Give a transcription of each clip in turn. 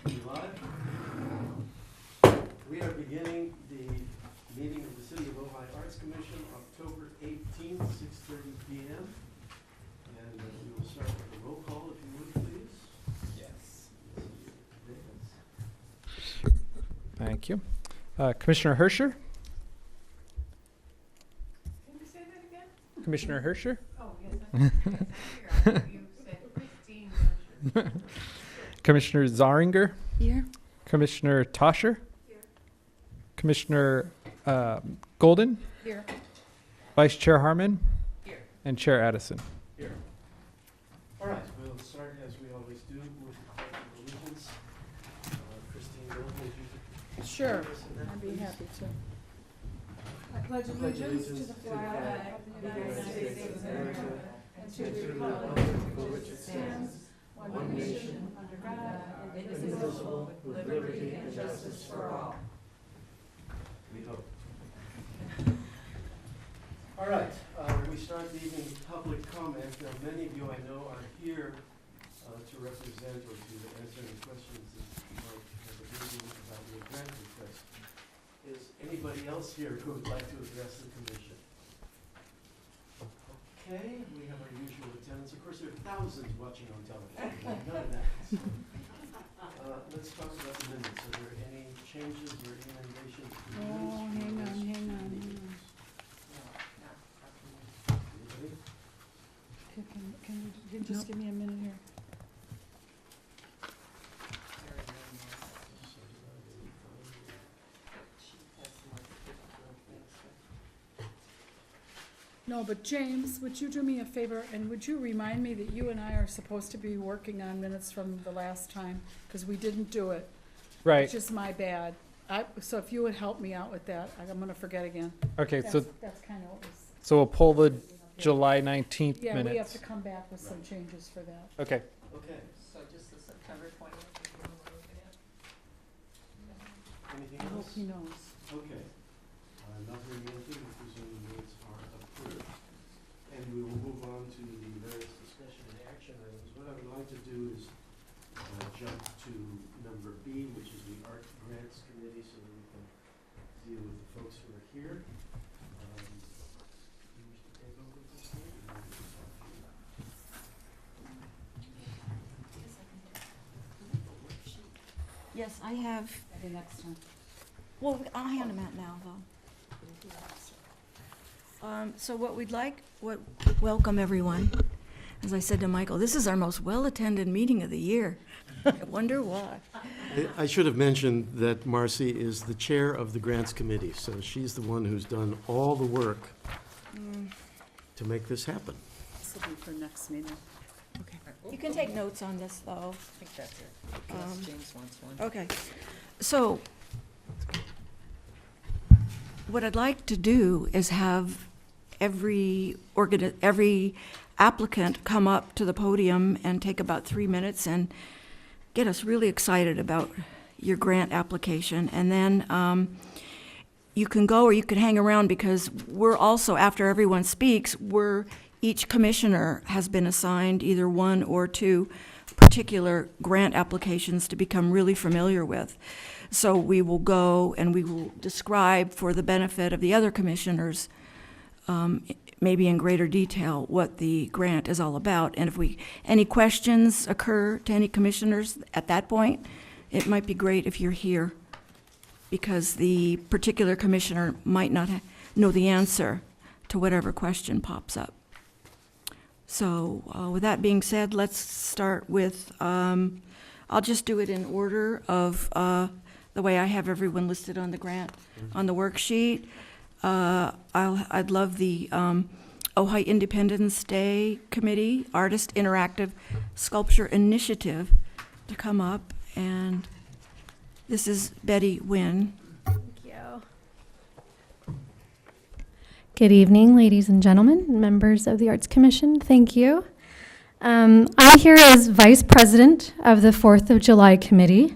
Live. We are beginning the meeting of the City of Ojai Arts Commission, October 18th, 6:30 p.m. And we will start with a roll call, if you would, please. Yes. Thank you. Commissioner Herscher? Can you say that again? Commissioner Herscher? Oh, yes, I can. You said Christine Herscher. Commissioner Zaringer? Here. Commissioner Toscher? Here. Commissioner Golden? Here. Vice Chair Harmon? Here. And Chair Addison. Here. All right, we'll start as we always do with the Pledge of Allegiance. Christine Golden, would you Sure, lead us in that, I'd be please? happy to. I pledge allegiance to the flag of the United States of America and to the republic for which it stands, one nation, under God, indivisible, with liberty and justice for all. We hope. All right, we start the evening with public comment. Now, many of you I know are here to represent or to answer any questions that you might have a meeting about your grant request. Is anybody else here who would like to address the commission? Okay, we have our usual attendance. Of course, there are thousands watching on television. We know that. Let's talk about the minutes. Are there any changes or emendations? to the Oh, minutes from hang the on. meetings? Anybody? Can you just give me a minute here? No, but James, would you do me a favor, and would you remind me that you and I are supposed to be working on minutes from the last time? Because we didn't do it. Right. It's just my bad. So if you would help me out with that, I'm gonna forget again. Okay, so That's kind of what was. we'll pull the July 19th Yeah, we have minutes. to come back with some changes for that. Okay. Okay, So just the September 20th, if you want to look at it. anything I hope else? he knows. Okay. Nothing anything, we presume the minutes are approved. And we will move on to the various discussion and action items. What I would like to do is jump to number B, which is the Art Grants Committee, so that we can deal with the folks who are here. You wish to take over this thing? or you want me to talk to you? Yes, I have. Maybe next time. Well, I'll hand them out now, though. So what we'd like, welcome everyone. As I said to Michael, this is our most well-attended meeting of the year. I wonder why. I should have mentioned that Marcy is the chair of the Grants Committee, so she's the one who's done all the work to make this happen. This will be for next meeting. Okay. You can take notes on this, though. I think that's it. Unless James wants one. Okay. So what I'd like to do is have every applicant come up to the podium and take about 3 minutes and get us really excited about your grant application. And then you can go or you can hang around, because we're also, after everyone speaks, each commissioner has been assigned either one or two particular grant applications to become really familiar with. So we will go and we will describe, for the benefit of the other commissioners, maybe in greater detail, what the grant is all about. And if any questions occur to any commissioners at that point, it might be great if you're here, because the particular commissioner might not know the answer to whatever question pops up. So with that being said, let's start with, I'll just do it in order of the way I have everyone listed on the grant, on the worksheet. I'd love the Ojai Independence Day Committee, Artist Interactive Sculpture Initiative, to come up. And this is Betty Wynn. Thank you. Good evening, ladies and gentlemen, members of the Arts Commission. Thank you. I'm here as Vice President of the 4th of July Committee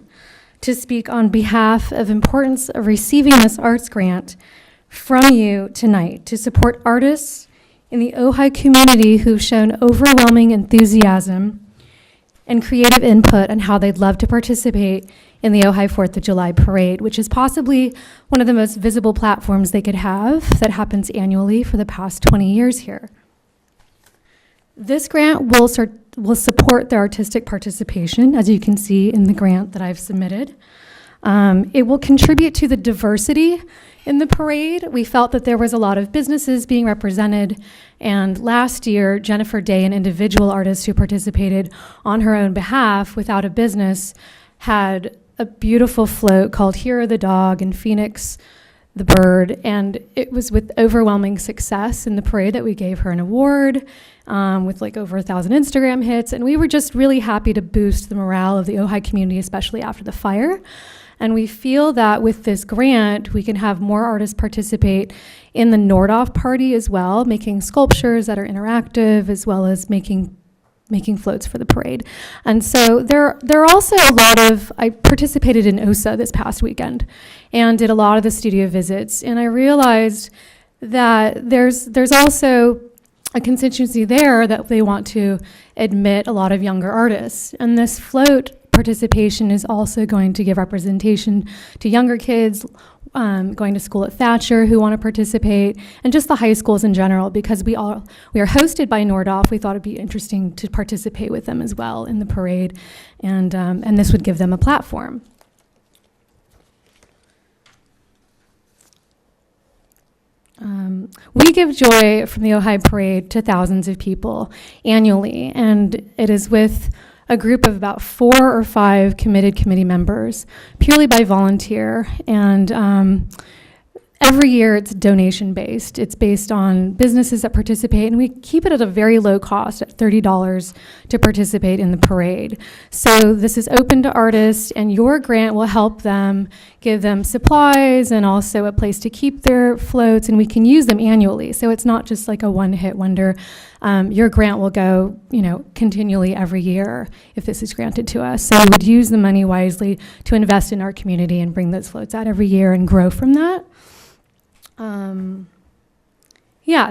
to speak on behalf of importance of receiving this arts grant from you tonight to support artists in the Ojai community who've shown overwhelming enthusiasm and creative input on how they'd love to participate in the Ojai 4th of July parade, which is possibly one of the most visible platforms they could have that happens annually for the past 20 years here. This grant will support their artistic participation, as you can see in the grant that I've submitted. It will contribute to the diversity in the parade. We felt that there was a lot of businesses being represented, and last year, Jennifer Day, an individual artist who participated on her own behalf without a business, had a beautiful float called Hero the Dog and Phoenix the Bird, and it was with overwhelming success in the parade that we gave her an award with like over 1,000 Instagram hits, and we were just really happy to boost the morale of the Ojai community, especially after the fire. And we feel that with this grant, we can have more artists participate in the Nordhoff party as well, making sculptures that are interactive, as well as making floats for the parade. And so there are also a lot of, I participated in OSA this past weekend and did a lot of the studio visits, and I realized that there's also a constituency there that they want to admit a lot of younger artists. And this float participation is also going to give representation to younger kids going to school at Thatcher who want to participate, and just the high schools in general, because we are hosted by Nordhoff. We thought it'd be interesting to participate with them as well in the parade, and this would give them a platform. We give joy from the Ojai Parade to thousands of people annually, and it is with a group of about 4 or 5 committed committee members, purely by volunteer. And every year it's donation based. It's based on businesses that participate, and we keep it at a very low cost at $30 to participate in the parade. So this is open to artists, and your grant will help them, give them supplies and also a place to keep their floats, and we can use them annually. So it's not just like a one-hit wonder. Your grant will go, continually every year if this is granted to us. So we would use the money wisely to invest in our community and bring those floats out every year and grow from that.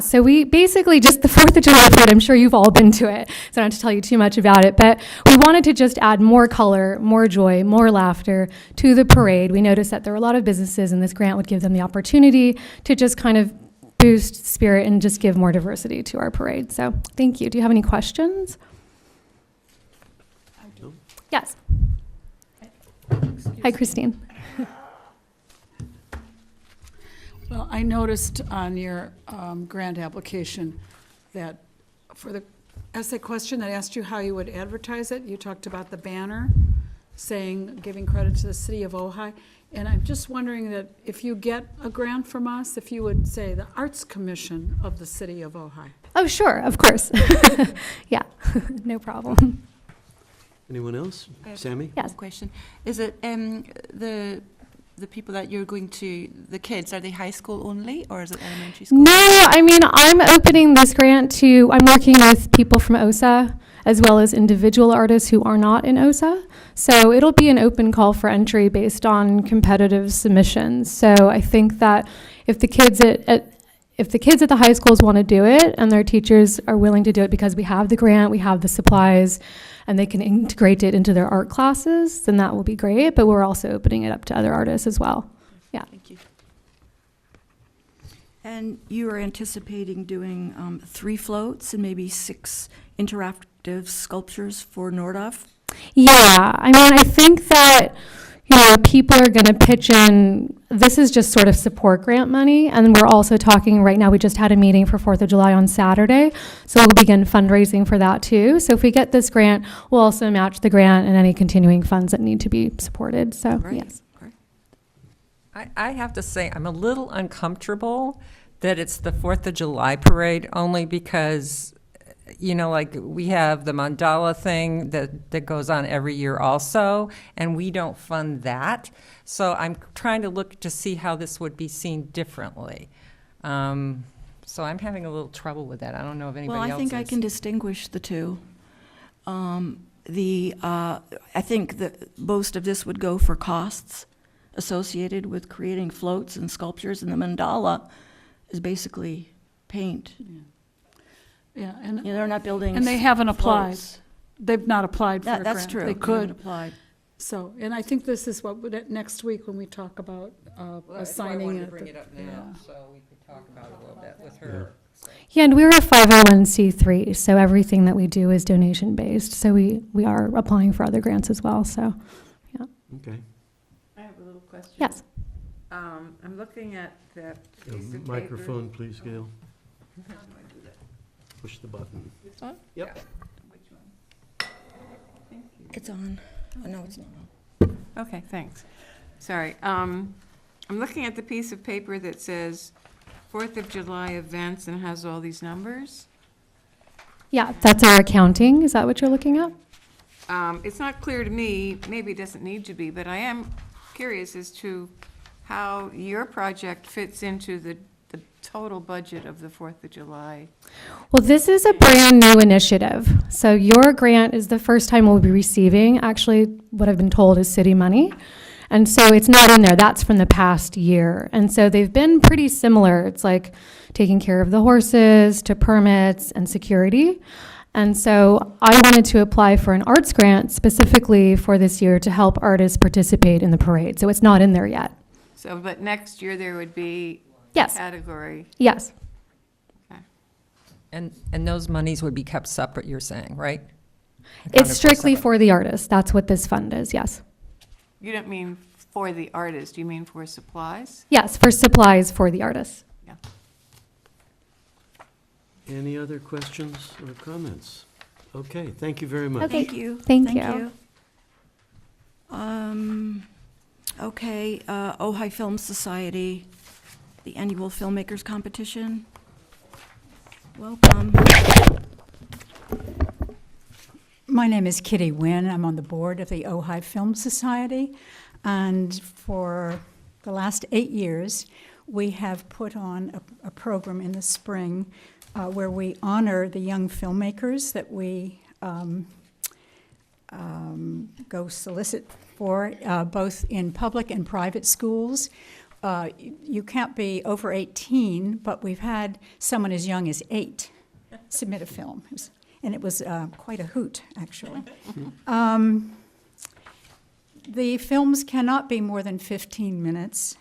So we basically just the 4th of July parade, I'm sure you've all been to it, so I don't have to tell you too much about it, but we wanted to just add more color, more joy, more laughter to the parade. We noticed that there were a lot of businesses, and this grant would give them the opportunity to just kind of boost spirit and just give more diversity to our parade. So thank you. Do you have any questions? I do. Yes. Hi, Christine. Well, I noticed on your grant application that for the essay question that asked you how you would advertise it, you talked about the banner saying, giving credit to the city of Ojai. And I'm just wondering that if you get a grant from us, if you would say the Arts Commission of the city of Ojai. Oh, sure, of course. Yeah, no problem. Anyone else? I have Sammy? Yes. a question. Is it the people that you're going to, the kids, are they high school only, or is it elementary school? No, I mean, I'm opening this grant to, I'm working with people from OSA as well as individual artists who are not in OSA. So it'll be an open call for entry based on competitive submissions. So I think that if the kids at the high schools want to do it and their teachers are willing to do it because we have the grant, we have the supplies, and they can integrate it into their art classes, then that will be great. But we're also opening it up to other artists as well. Yeah. Thank you. And you are anticipating doing 3 floats and maybe 6 interactive sculptures for Nordhoff? Yeah, I mean, I think that, people are going to pitch in. This is just sort of support grant money, and we're also talking right now, we just had a meeting for 4th of July on Saturday, so we'll begin fundraising for that too. So if we get this grant, we'll also match the grant and any continuing funds that need to be supported, so Great. yes. Great. I have to say, I'm a little uncomfortable that it's the 4th of July parade, only because, like we have the mandala thing that goes on every year also, and we don't fund that. So I'm trying to look to see how this would be seen differently. So I'm having a little trouble with that. I don't know if anybody else is. Well, I think I can distinguish the two. I think that most of this would go for costs associated with creating floats and sculptures, and the mandala is basically paint. Yeah, and They're not building they haven't applied. floats. They've not applied for a grant. That's true. They They haven't could. applied. So, and I think this is next week when we talk about assigning it. bring it up now, so we could talk about it a little bit with her. Yeah, and we're a 501c3, so everything that we do is donation-based. So we are applying for other grants as well, so, Okay. I have a little question. yes. I'm looking at that piece of paper. Microphone, please, Gail. How do I do that? Push the button. This one? Yep. Which one? Thank you. It's on. Oh, no, it's not. Okay, thanks. Sorry. I'm looking at the piece of paper that says 4th of July events and has all these numbers. Yeah, that's our accounting. Is that what you're looking at? It's not clear to me, maybe it doesn't need to be, but I am curious as to how your project fits into the total budget of the 4th of July. Well, this is a brand new initiative. So your grant is the first time we'll be receiving, actually, what I've been told is city money. And so it's not in there. That's from the past year. And so they've been pretty similar. It's like taking care of the horses to permits and security. And so I wanted to apply for an arts grant specifically for this year to help artists participate in the parade. So it's not in there yet. So, but next year there would be Yes, category. yes. And those monies would be kept separate, you're saying, right? Accounted It's strictly separate. for the artists. That's what this fund is, yes. You don't mean for the artist, you mean for supplies? Yes, for supplies for the artists. Any other questions or comments? Okay, thank you very much. Okay. Thank you. Thank you. Okay, Ojai Film Society, the annual filmmakers competition. Welcome. My name is Kitty Wynn. I'm on the board of the Ojai Film Society. And for the last 8 years, we have put on a program in the spring where we honor the young filmmakers that we go solicit for, both in public and private schools. You can't be over 18, but we've had someone as young as 8 submit a film. And it was quite a hoot, actually. The films cannot be more than 15 minutes.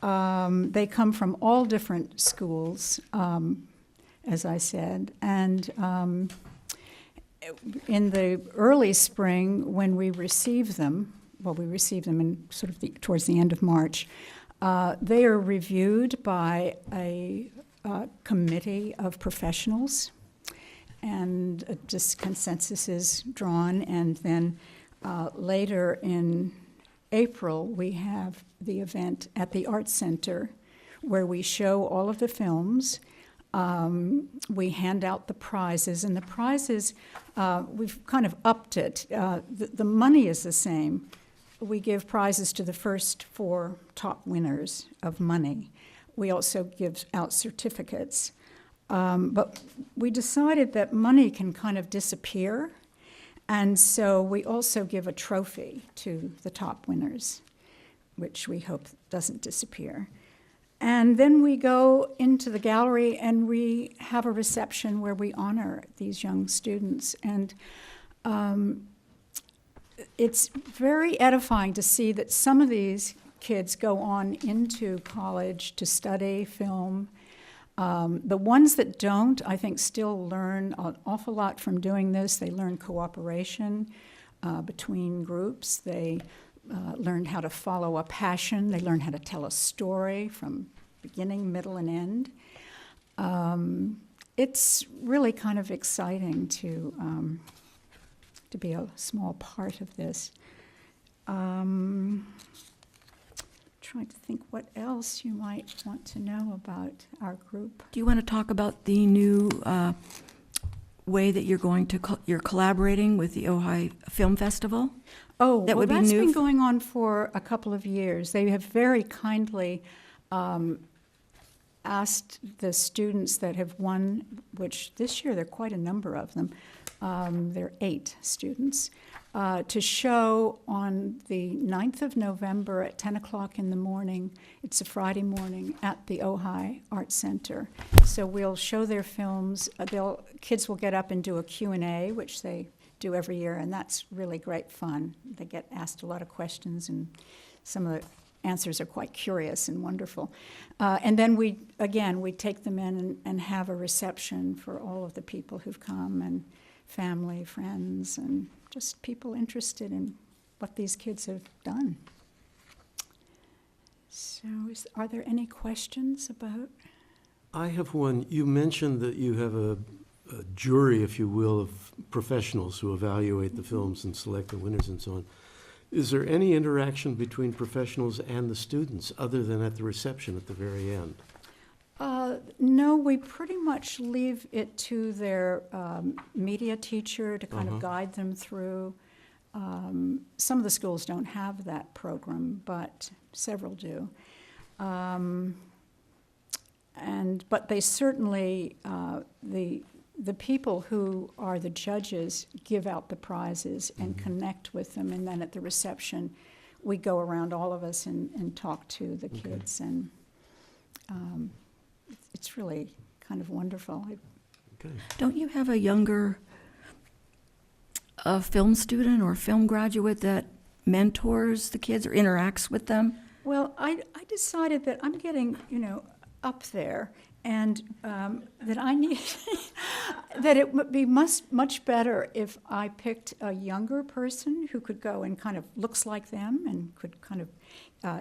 They come from all different schools, as I said. And in the early spring, when we receive them, well, we receive them in sort of towards the end of March, they are reviewed by a committee of professionals, and just consensus is drawn, and then later in April, we have the event at the Arts Center where we show all of the films. We hand out the prizes, and the prizes, we've kind of upped it. The money is the same. We give prizes to the first 4 top winners of money. We also give out certificates. But we decided that money can kind of disappear, and so we also give a trophy to the top winners, which we hope doesn't disappear. And then we go into the gallery and we have a reception where we honor these young students. And it's very edifying to see that some of these kids go on into college to study film. The ones that don't, I think, still learn an awful lot from doing this. They learn cooperation between groups. They learn how to follow a passion. They learn how to tell a story from beginning, middle, and end. It's really kind of exciting to be a small part of this. Trying to think what else you might want to know about our group. Do you want to talk about the new way that you're going to you're collaborating with the Ojai Film Festival? Oh, That well, would be that's new been f- going on for a couple of years. They have very kindly asked the students that have won, which this year there are quite a number of them, there are 8 students, to show on the 9th of November at 10 o'clock in the morning. It's a Friday morning at the Ojai Art Center. So we'll show their films. Kids will get up and do a Q&A, which they do every year, and that's really great fun. They get asked a lot of questions, and some of the answers are quite curious and wonderful. And then we take them in and have a reception for all of the people who've come, and family, friends, and just people interested in what these kids have done. So are there any questions about? I have one. You mentioned that you have a jury, if you will, of professionals who evaluate the films and select the winners and so on. Is there any interaction between professionals and the students other than at the reception at the very end? No, we pretty much leave it to their media teacher to kind of guide them through. Some of the schools don't have that program, but several do. But they certainly, the people who are the judges give out the prizes and connect with them, and then at the reception, we go around, all of us, and talk to the kids, and it's really kind of wonderful. Okay. Don't you have a younger film student or film graduate that mentors the kids or interacts with them? Well, I decided that I'm getting, up there, and that I need, that it would be much better if I picked a younger person who could go and kind of looks like them, and could kind of,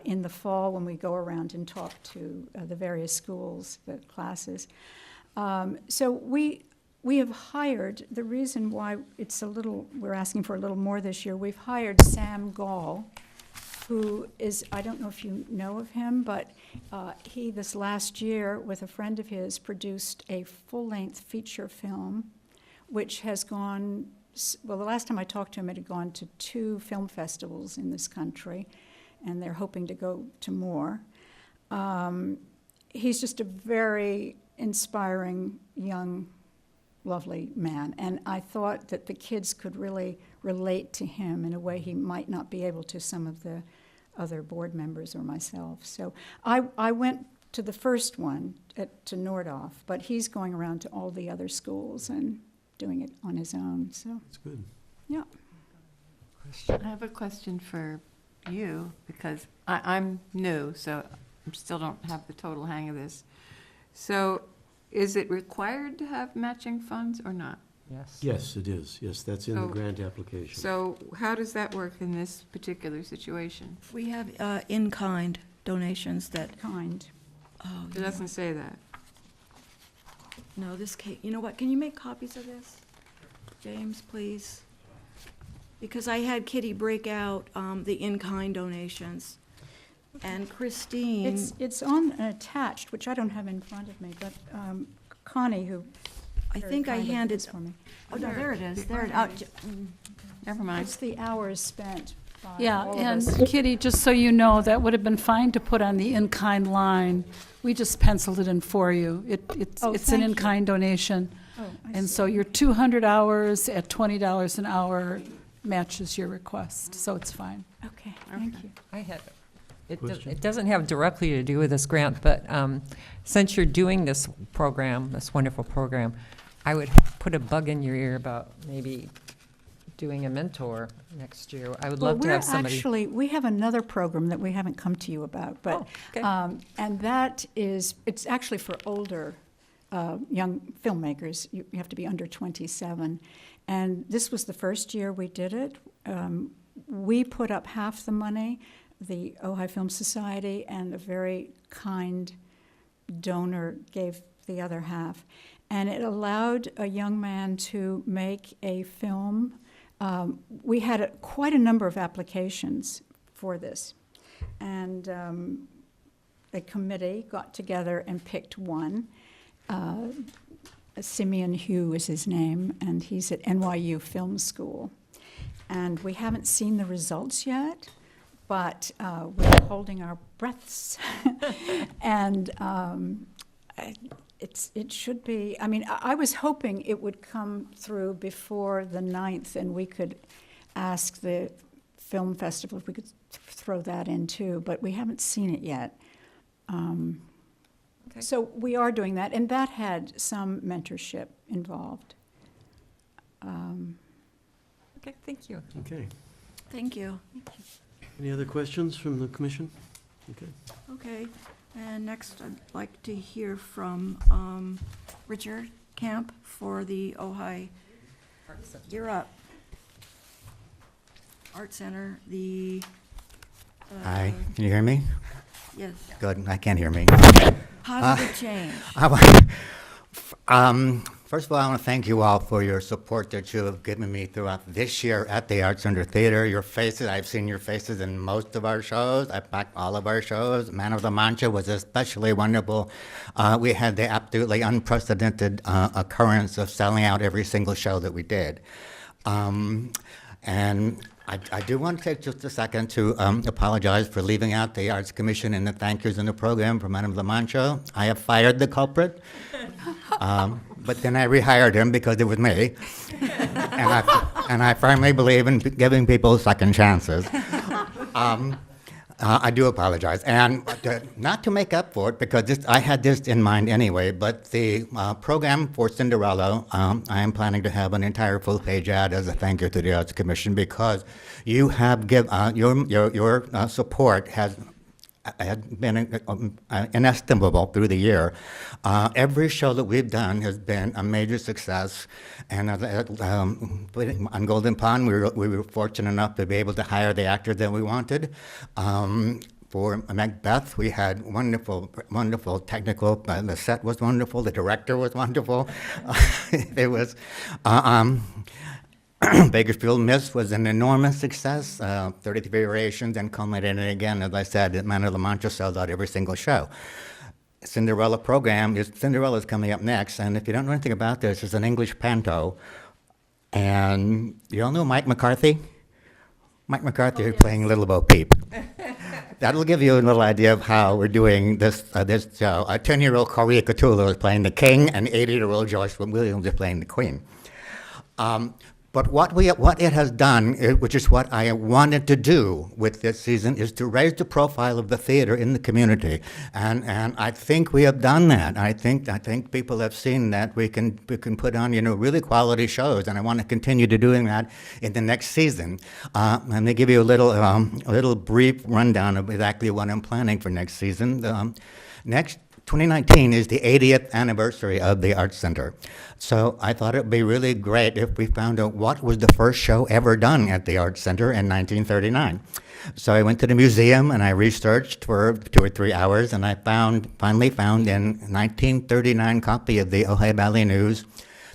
in the fall when we go around and talk to the various schools, the classes. So we have hired, the reason why we're asking for a little more this year, we've hired Sam Gall, who is, I don't know if you know of him, but he, this last year, with a friend of his, produced a full-length feature film, which has gone, well, the last time I talked to him, it had gone to 2 film festivals in this country, and they're hoping to go to more. He's just a very inspiring, young, lovely man, and I thought that the kids could really relate to him in a way he might not be able to some of the other board members or myself. So I went to the first one to Nordhoff, but he's going around to all the other schools and doing it on his own. So That's good. yeah. I have a question for you, because I'm new, so I still don't have the total hang of this. So is it required to have matching funds or not? Yes. Yes, it is. Yes, that's in the So- grant application. So how does that work in this particular situation? We have in-kind donations that, Kind. oh, It doesn't say that. no, this case, you know what, can you make copies of this? James, please? Because I had Kitty break out the in-kind donations. And Christine, It's on attached, which I don't have in front of me, but Connie, who I very think I kindly did handed, this for me. oh, no, there it is, there it, Never mind. It's the hours spent by Yeah, all of and us. Kitty, just so you know, that would have been fine to put on the in-kind line. We just penciled it in for you. It's Oh, an thank you. in-kind donation. Oh, I And see. so your 200 hours at $20 an hour matches your request, so it's fine. Okay, thank you. I had, Question? it doesn't have directly to do with this grant, but since you're doing this program, this wonderful program, I would put a bug in your ear about maybe doing a mentor next year. I would love to have somebody. We have another program that we haven't come to you about, but, Oh, okay. and that is, it's actually for older young filmmakers. You have to be under 27. And this was the first year we did it. We put up half the money, the Ojai Film Society, and a very kind donor gave the other half. And it allowed a young man to make a film. We had quite a number of applications for this. And a committee got together and picked one. Simeon Hugh is his name, and he's at NYU Film School. And we haven't seen the results yet, but we're holding our breaths. And it should be, I mean, I was hoping it would come through before the 9th, and we could ask the film festival if we could throw that in too, but we haven't seen it yet. Okay. So we are doing that, and that had some mentorship involved. Okay, thank you. Okay. Thank you. Any other questions from the commission? Okay. Okay, and next I'd like to hear from Richard Camp for the Ojai. You're up. Art Center, Hi, can you hear me? yes, Good, I can't hear me. positive change. First of all, I want to thank you all for your support that you have given me throughout this year at the Art Center Theater. Your faces, I've seen your faces in most of our shows. I've backed all of our shows. Man of the Mancha was especially wonderful. We had the absolutely unprecedented occurrence of selling out every single show that we did. And I do want to take just a second to apologize for leaving out the Arts Commission and the thank yous in the program for Man of the Mancha. I have fired the culprit, but then I rehired him because it was me. And I firmly believe in giving people second chances. I do apologize. And not to make up for it, because I had this in mind anyway, but the program for Cinderella, I am planning to have an entire full-page ad as a thank you to the Arts Commission, because you have your support has been inestimable through the year. Every show that we've done has been a major success, and on Golden Pond, we were fortunate enough to be able to hire the actor that we wanted. For Macbeth, we had wonderful technical, the set was wonderful, the director was wonderful. It was, Bakersfield Miss was an enormous success, 33 variations, and culminated again, as I said, at Man of La Mancha sells out every single show. Cinderella's coming up next, and if you don't know anything about this, it's an English panto. And you all know Mike McCarthy? Mike McCarthy is playing Little Bo Peep. That'll give you a little idea of how we're doing this show. A 10-year-old Correa Cthulhu is playing the king, and 80-year-old Joyce Williams is playing the queen. But what it has done, which is what I wanted to do with this season, is to raise the profile of the theater in the community, and I think we have done that. I think people have seen that we can put on really quality shows, and I want to continue to doing that in the next season. Let me give you a little brief rundown of exactly what I'm planning for next season. 2019 is the 80th anniversary of the Arts Center. So I thought it would be really great if we found out what was the first show ever done at the Arts Center in 1939. So I went to the museum and I researched for 2 or 3 hours, and I finally found in 1939 copy of the Ojai Valley News.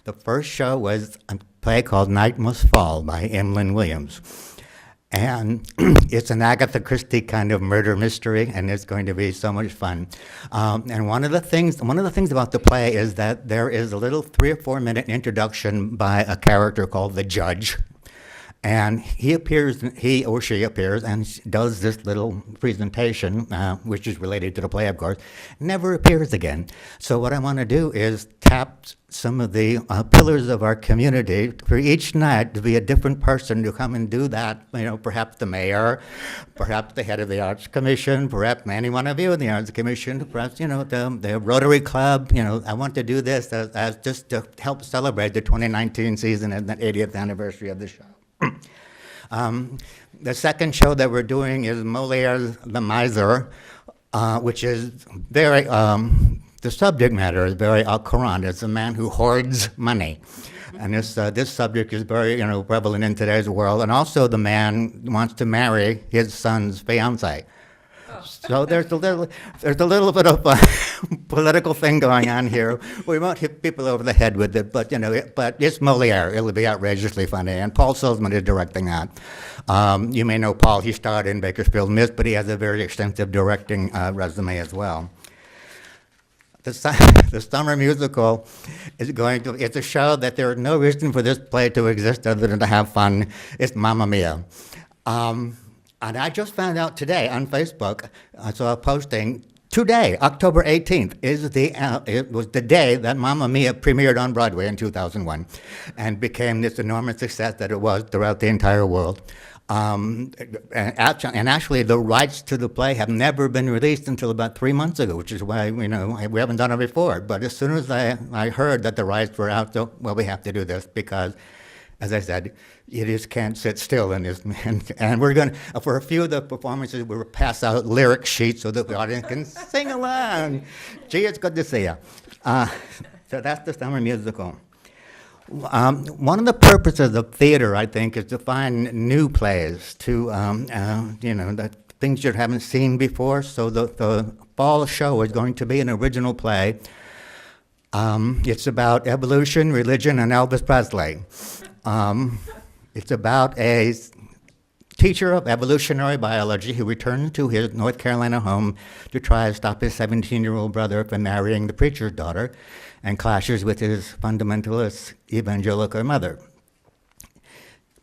The first show was a play called Night Must Fall by Emlyn Williams. And it's an Agatha Christie kind of murder mystery, and it's going to be so much fun. And one of the things about the play is that there is a little 3 or 4 minute introduction by a character called the Judge. And he or she appears and does this little presentation, which is related to the play, of course, never appears again. So what I want to do is tap some of the pillars of our community for each night to be a different person to come and do that. Perhaps the mayor, perhaps the head of the Arts Commission, perhaps any one of you in the Arts Commission, perhaps, the Rotary Club. I want to do this as just to help celebrate the 2019 season and the 80th anniversary of the show. The second show that we're doing is Moliere's The Miser, which is very, the subject matter is very al-Quran. It's a man who hoards money. And this subject is very prevalent in today's world. And also the man wants to marry his son's fiancée. So there's a little bit of a political thing going on here. We won't hit people over the head with it, but but it's Moliere. It'll be outrageously funny, and Paul Silsman is directing that. You may know Paul. He starred in Bakersfield Miss, but he has a very extensive directing resume as well. The summer musical it's a show that there is no reason for this play to exist other than to have fun. It's Mamma Mia. And I just found out today on Facebook, I saw a posting, today, October 18th, it was the day that Mamma Mia premiered on Broadway in 2001 and became this enormous success that it was throughout the entire world. And actually, the rights to the play have never been released until about 3 months ago, which is why we haven't done it before. But as soon as I heard that the rights were out, we have to do this because as I said, you just can't sit still in this. And we're going to, for a few of the performances, we'll pass out lyric sheets so that the audience can sing along. Gee, it's good to see you. So that's the summer musical. One of the purposes of theater, I think, is to find new plays, to, the things you haven't seen before. So the fall show is going to be an original play. It's about evolution, religion, and Elvis Presley. It's about a teacher of evolutionary biology who returned to his North Carolina home to try to stop his 17-year-old brother from marrying the preacher's daughter, and clashes with his fundamentalist evangelical mother.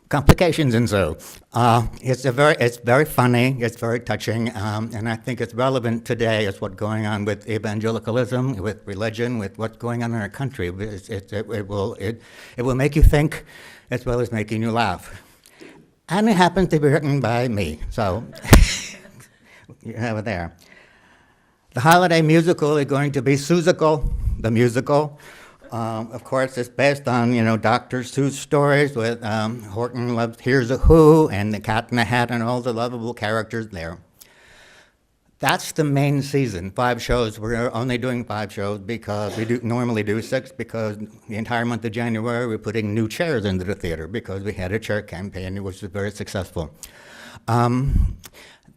Complications ensue. It's very funny, it's very touching, and I think it's relevant today as what's going on with evangelicalism, with religion, with what's going on in our country. It will make you think as well as making you laugh. And it happens to be written by me, so you have it there. The holiday musical is going to be Seussical, the musical. Of course, it's based on, Dr. Seuss stories with Horton loves Here's a Who and the Cat in the Hat and all the lovable characters there. That's the main season, 5 shows. We're only doing 5 shows because we normally do 6 because the entire month of January we're putting new chairs into the theater because we had a chair campaign which was very successful.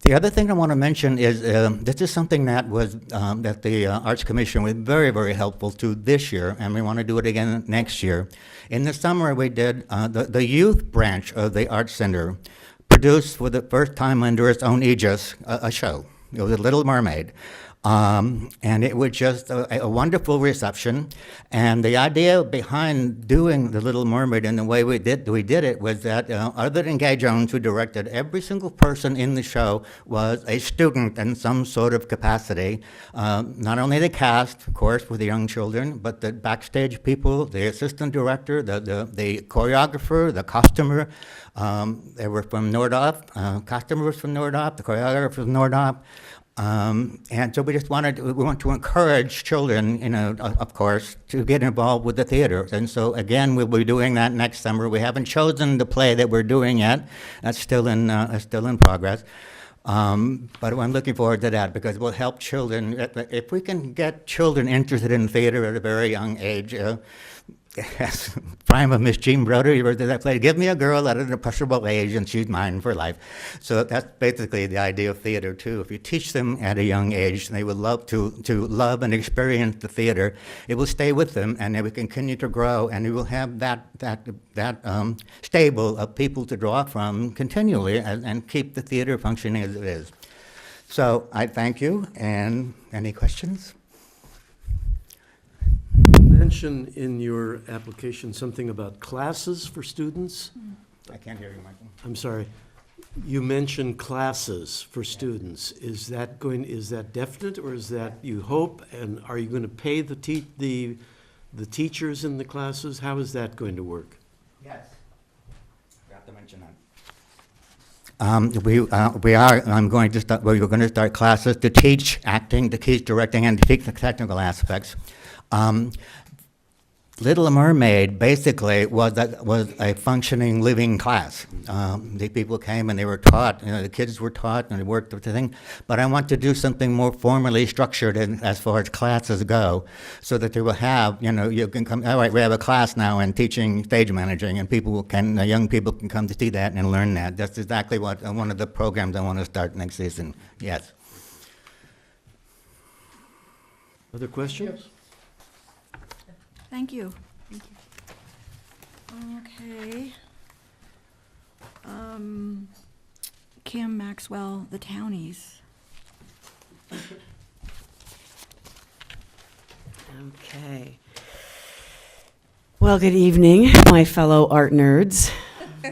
The other thing I want to mention is this is something that was that the Arts Commission was very, very helpful to this year, and we want to do it again next year. In the summer, we did the youth branch of the Arts Center produced for the first time under its own aegis a show. It was a Little Mermaid. And it was just a wonderful reception. And the idea behind doing The Little Mermaid and the way we did it was that other than Gay Jones, who directed, every single person in the show was a student in some sort of capacity. Not only the cast, of course, with the young children, but the backstage people, the assistant director, the choreographer, the costumer. They were from Nordhoff. Costumer was from Nordhoff. The choreographer was Nordhoff. And so we want to encourage children, of course, to get involved with the theater. And so again, we'll be doing that next summer. We haven't chosen the play that we're doing yet. That's still in progress. But I'm looking forward to that because it will help children. If we can get children interested in theater at a very young age, yes, prime of Miss Jean Broder, you ever did that play? Give me a girl at an impressionable age and she's mine for life. So that's basically the idea of theater too. If you teach them at a young age, they would love to love and experience the theater. It will stay with them and they will continue to grow and we will have that stable of people to draw from continually and keep the theater functioning as it is. So I thank you, and any questions? Mention in your application something about classes for students. I can't hear you, Michael. I'm sorry. You mentioned classes for students. Is that definite, or is that you hope? And are you going to pay the teachers in the classes? How is that going to work? Yes. Forgot to mention that. We're going to start classes to teach acting, to teach directing, and to teach the technical aspects. Little Mermaid basically was a functioning, living class. The people came and they were taught, the kids were taught and they worked with the thing. But I want to do something more formally structured as far as classes go, so that they will have, you can come, all right, we have a class now in teaching stage managing, and young people can come to see that and learn that. That's exactly what one of the programs I want to start next season. Yes. Other questions? Thank you. Okay. Kim Maxwell, the Townies. Okay. Well, good evening, my fellow art nerds.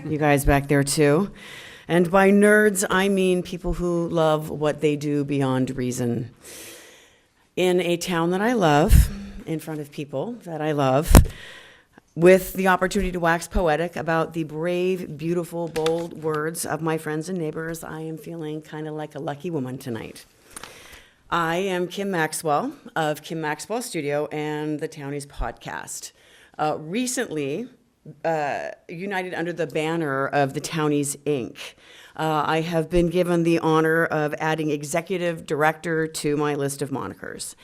You guys back there too. And by nerds, I mean people who love what they do beyond reason. In a town that I love, in front of people that I love, with the opportunity to wax poetic about the brave, beautiful, bold words of my friends and neighbors, I am feeling kind of like a lucky woman tonight. I am Kim Maxwell of Kim Maxwell Studio and the Townies podcast. Recently, united under the banner of the Townies, Inc. I have been given the honor of adding executive director to my list of monikers.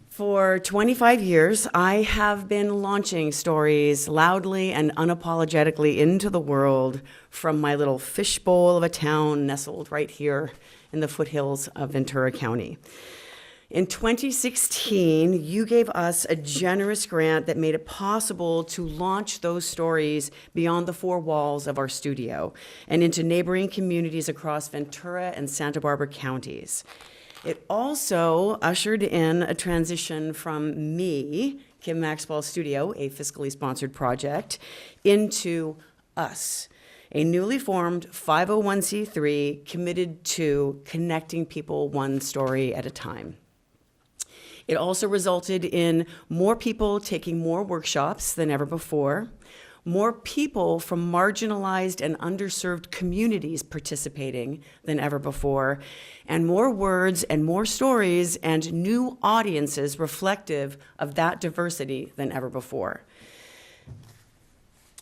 For 25 years, I have been launching stories loudly and unapologetically into the world from my little fishbowl of a town nestled right here in the foothills of Ventura County. In 2016, you gave us a generous grant that made it possible to launch those stories beyond the four walls of our studio and into neighboring communities across Ventura and Santa Barbara counties. It also ushered in a transition from me, Kim Maxwell's studio, a fiscally sponsored project, into us, a newly formed 501c3 committed to connecting people one story at a time. It also resulted in more people taking more workshops than ever before, more people from marginalized and underserved communities participating than ever before, and more words and more stories and new audiences reflective of that diversity than ever before.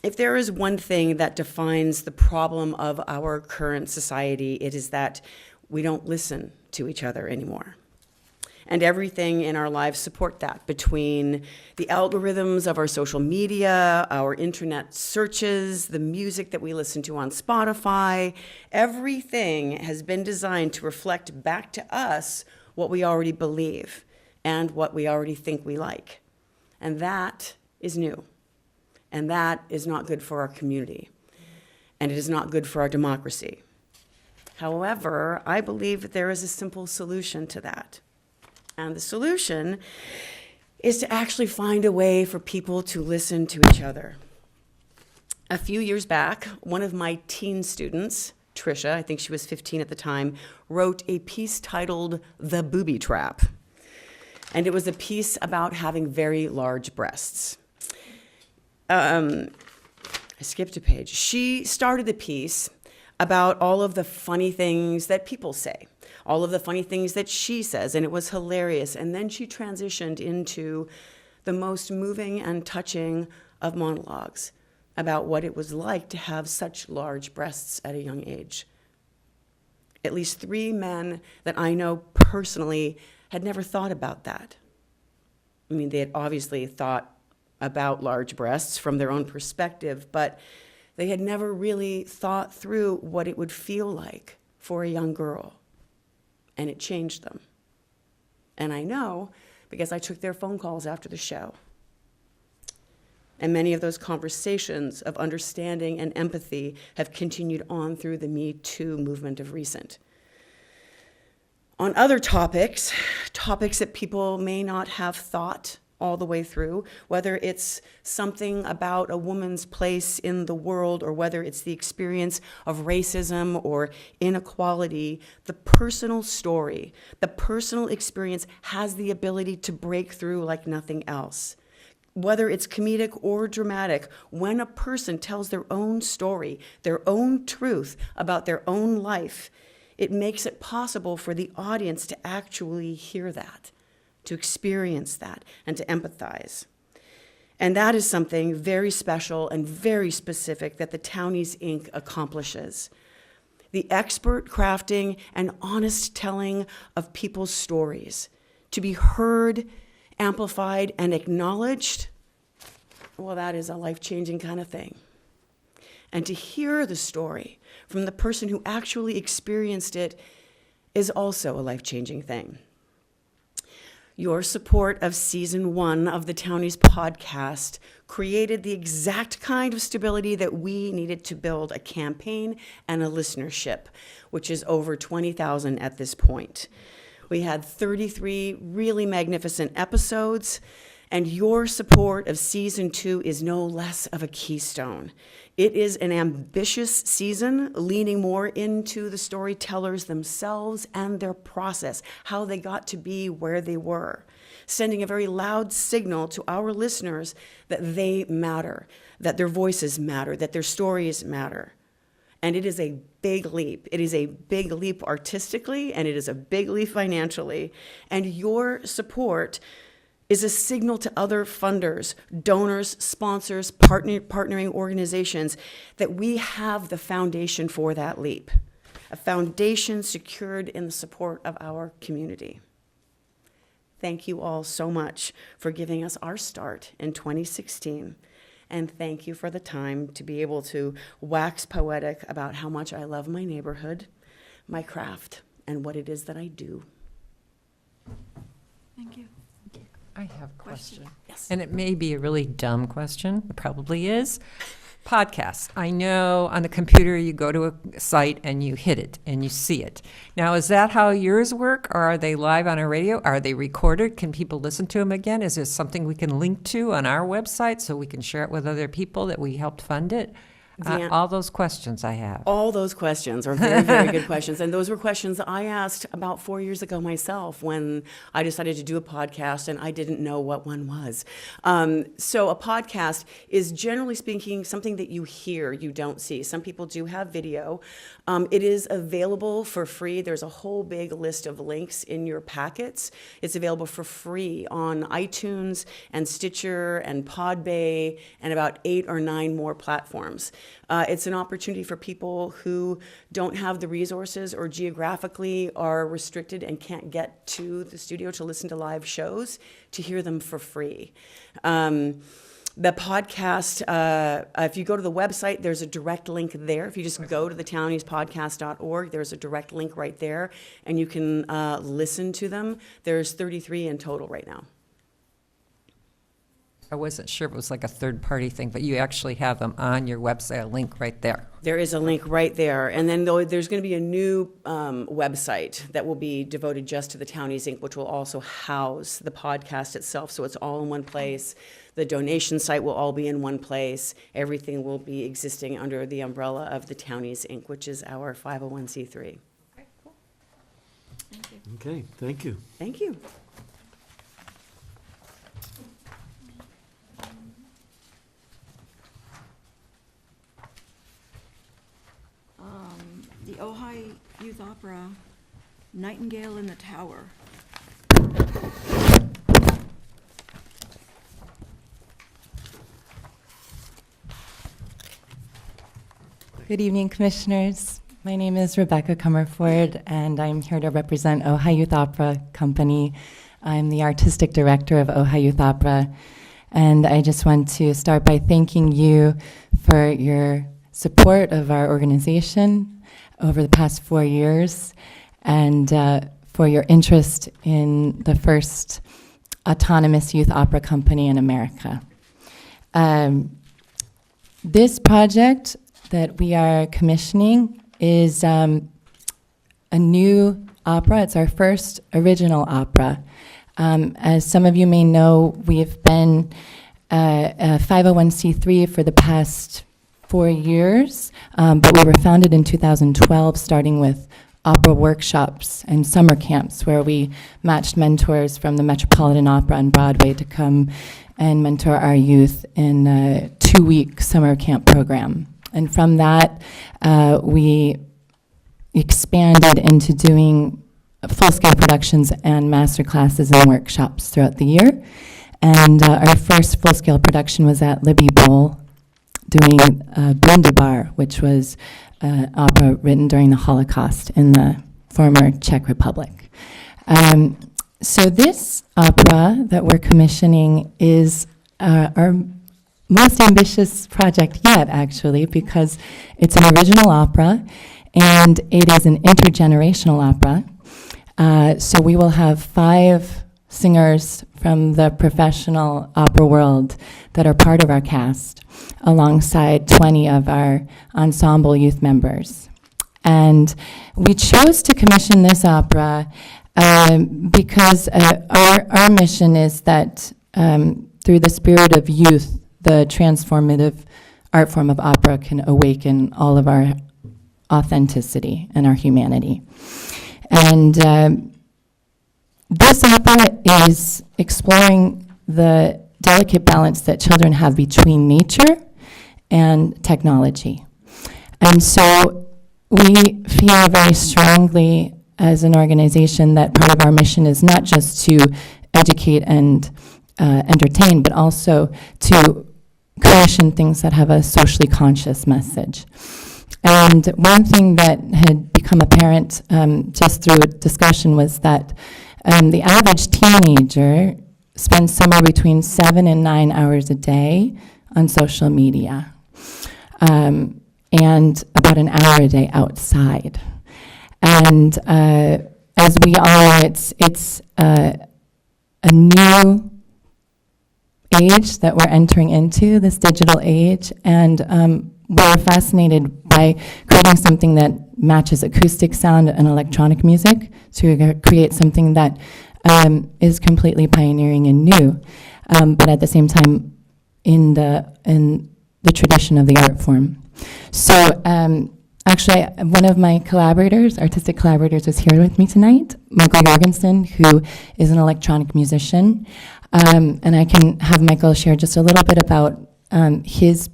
If there is one thing that defines the problem of our current society, it is that we don't listen to each other anymore. And everything in our lives support that, between the algorithms of our social media, our internet searches, the music that we listen to on Spotify. Everything has been designed to reflect back to us what we already believe and what we already think we like. And that is new. And that is not good for our community. And it is not good for our democracy. However, I believe that there is a simple solution to that. And the solution is to actually find a way for people to listen to each other. A few years back, one of my teen students, Trisha, I think she was 15 at the time, wrote a piece titled "The Booby Trap." And it was a piece about having very large breasts. I skipped a page. She started the piece about all of the funny things that people say, all of the funny things that she says, and it was hilarious. And then she transitioned into the most moving and touching of monologues about what it was like to have such large breasts at a young age. At least 3 men that I know personally had never thought about that. I mean, they had obviously thought about large breasts from their own perspective, but they had never really thought through what it would feel like for a young girl. And it changed them. And I know because I took their phone calls after the show. And many of those conversations of understanding and empathy have continued on through the Me Too movement of recent. On other topics that people may not have thought all the way through, whether it's something about a woman's place in the world or whether it's the experience of racism or inequality, the personal story, the personal experience has the ability to break through like nothing else. Whether it's comedic or dramatic, when a person tells their own story, their own truth about their own life, it makes it possible for the audience to actually hear that, to experience that, and to empathize. And that is something very special and very specific that the Townies, Inc. accomplishes. The expert crafting and honest telling of people's stories, to be heard, amplified, and acknowledged, well, that is a life-changing kind of thing. And to hear the story from the person who actually experienced it is also a life-changing thing. Your support of season 1 of the Townies podcast created the exact kind of stability that we needed to build a campaign and a listenership, which is over 20,000 at this point. We had 33 really magnificent episodes, and your support of season 2 is no less of a keystone. It is an ambitious season, leaning more into the storytellers themselves and their process, how they got to be where they were, sending a very loud signal to our listeners that they matter, that their voices matter, that their stories matter. And it is a big leap. It is a big leap artistically, and it is a big leap financially. And your support is a signal to other funders, donors, sponsors, partnering organizations that we have the foundation for that leap, a foundation secured in the support of our community. Thank you all so much for giving us our start in 2016. And thank you for the time to be able to wax poetic about how much I love my neighborhood, my craft, and what it is that I do. Thank you. I have a question. Yes. And it may be a really dumb question. It probably is. Podcasts. I know on the computer you go to a site and you hit it and you see it. Now, is that how yours work, or are they live on a radio? Are they recorded? Can people listen to them again? Is there something we can link to on our website so we can share it with other people that we helped fund it? All those questions I have. All those questions are very, very good questions. And those were questions I asked about 4 years ago myself when I decided to do a podcast and I didn't know what one was. So a podcast is, generally speaking, something that you hear, you don't see. Some people do have video. It is available for free. There's a whole big list of links in your packets. It's available for free on iTunes and Stitcher and Podbay and about 8 or 9 more platforms. It's an opportunity for people who don't have the resources or geographically are restricted and can't get to the studio to listen to live shows to hear them for free. The podcast, if you go to the website, there's a direct link there. If you just go to thetowniespodcast.org, there's a direct link right there, and you can listen to them. There's 33 in total right now. I wasn't sure if it was like a third-party thing, but you actually have them on your website, a link right there. There is a link right there. And then there's going to be a new website that will be devoted just to the Townies Inc., which will also house the podcast itself. So it's all in one place. The donation site will all be in one place. Everything will be existing under the umbrella of the Townies Inc., which is our 501c3. Okay, cool. Thank you. Okay, thank you. Thank you. The Ojai Youth Opera, Nightingale in the Tower. Good evening, Commissioners. My name is Rebecca Comerford, and I'm here to represent Ojai Youth Opera Company. I'm the Artistic Director of Ojai Youth Opera, and I just want to start by thanking you for your support of our organization over the past 4 years, and for your interest in the first autonomous youth opera company in America. This project that we are commissioning is a new opera. It's our first original opera. As some of you may know, we've been a 501c3 for the past 4 years, but we were founded in 2012, starting with opera workshops and summer camps where we matched mentors from the Metropolitan Opera and Broadway to come and mentor our youth in a 2-week summer camp program. And from that, we expanded into doing full-scale productions and master classes and workshops throughout the year. And our first full-scale production was at Libby Bowl, doing Bundabar, which was an opera written during the Holocaust in the former Czech Republic. So this opera that we're commissioning is our most ambitious project yet, actually, because it's an original opera, and it is an intergenerational opera. So we will have 5 singers from the professional opera world that are part of our cast, alongside 20 of our ensemble youth members. And we chose to commission this opera because our mission is that through the spirit of youth, the transformative art form of opera can awaken all of our authenticity and our humanity. And this opera is exploring the delicate balance that children have between nature and technology. And so we feel very strongly as an organization that part of our mission is not just to educate and entertain, but also to commission things that have a socially conscious message. And one thing that had become apparent just through discussion was that the average teenager spends somewhere between 7 and 9 hours a day on social media, and about an hour a day outside. And as we all know, it's a new age that we're entering into, this digital age, and we're fascinated by creating something that matches acoustic sound and electronic music to create something that is completely pioneering and new, but at the same time in the tradition of the art form. So actually, one of my artistic collaborators, is here with me tonight, Michael Jorgensen, who is an electronic musician. And I can have Michael share just a little bit about his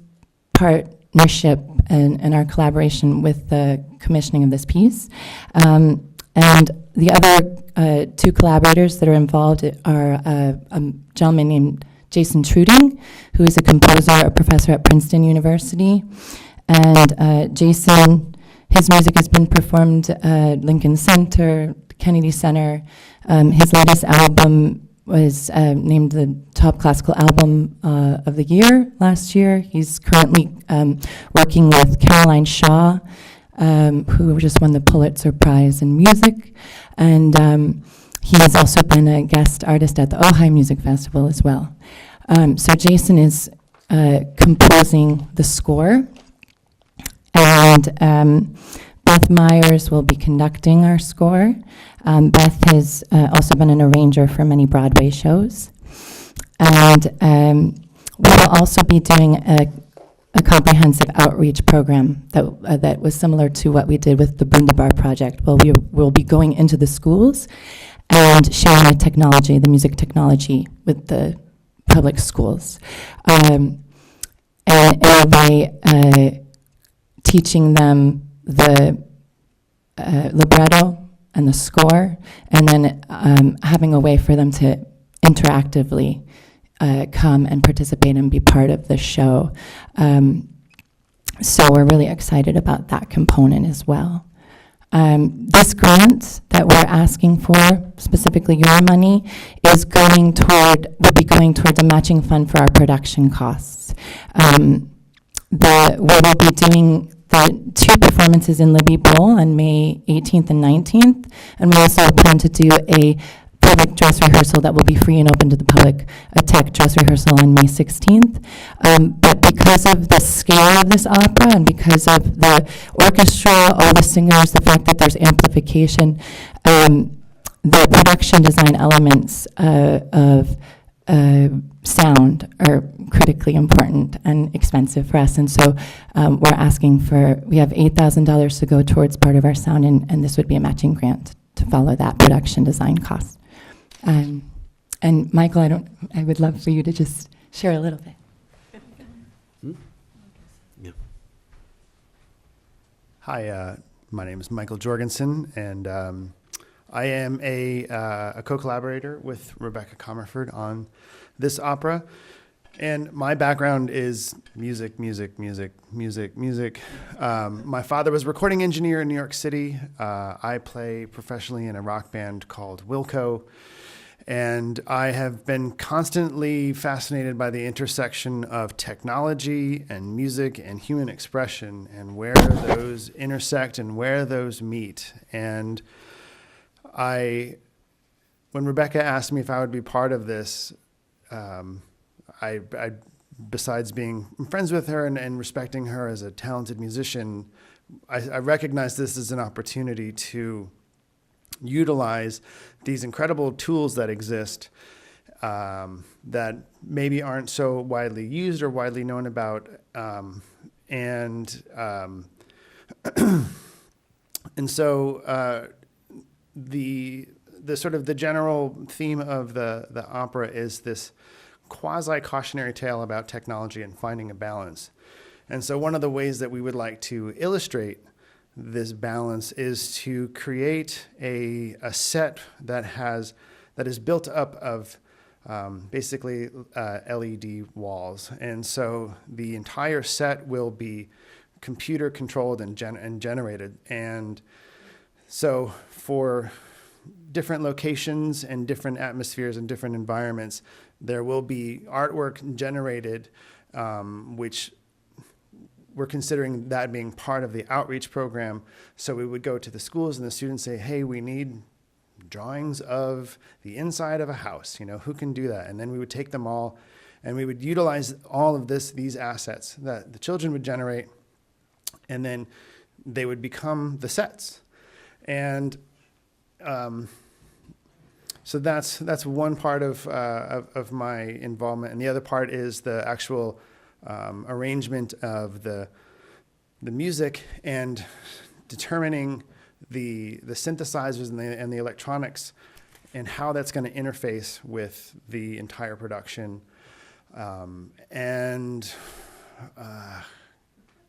partnership and our collaboration with the commissioning of this piece. And the other two collaborators that are involved are a gentleman named Jason Truding, who is a composer, a professor at Princeton University. And Jason, his music has been performed at Lincoln Center, Kennedy Center. His latest album was named the top classical album of the year last year. He's currently working with Caroline Shaw, who just won the Pulitzer Prize in music. And he has also been a guest artist at the Ojai Music Festival as well. So Jason is composing the score. And Beth Myers will be conducting our score. Beth has also been an arranger for many Broadway shows. And we will also be doing a comprehensive outreach program that was similar to what we did with the Bundabar project. Well, we'll be going into the schools and sharing the technology, the music technology, with the public schools. And by teaching them the libretto and the score, and then having a way for them to interactively come and participate and be part of the show. So we're really excited about that component as well. This grant that we're asking for, specifically your money, will be going towards a matching fund for our production costs. We will be doing the 2 performances in Libby Bowl on May 18th and 19th, and we also plan to do a public dress rehearsal that will be free and open to the public, a tech dress rehearsal on May 16th. But because of the scale of this opera and because of the orchestra, all the singers, the fact that there's amplification, the production design elements of sound are critically important and expensive for us. And so we're asking we have $8,000 to go towards part of our sound, and this would be a matching grant to follow that production design cost. And Michael, I would love for you to just share a little bit. Yeah. Hi, my name is Michael Jorgensen, and I am a co-collaborator with Rebecca Comerford on this opera. And my background is music. My father was a recording engineer in New York City. I play professionally in a rock band called Wilco. And I have been constantly fascinated by the intersection of technology and music and human expression and where those intersect and where those meet. And when Rebecca asked me if I would be part of this, I besides being friends with her and respecting her as a talented musician, I recognize this as an opportunity to utilize these incredible tools that exist that maybe aren't so widely used or widely known about, and so the sort of the general theme of the opera is this quasi-cautionary tale about technology and finding a balance. And so one of the ways that we would like to illustrate this balance is to create a set that is built up of basically LED walls. And so the entire set will be computer controlled and generated. And so for different locations and different atmospheres and different environments, there will be artwork generated, which we're considering that being part of the outreach program. So we would go to the schools and the students say, hey, we need drawings of the inside of a house, who can do that? And then we would take them all and we would utilize all of these assets that the children would generate, and then they would become the sets. And so that's one part of my involvement, and the other part is the actual arrangement of the music and determining the synthesizers and the electronics and how that's going to interface with the entire production.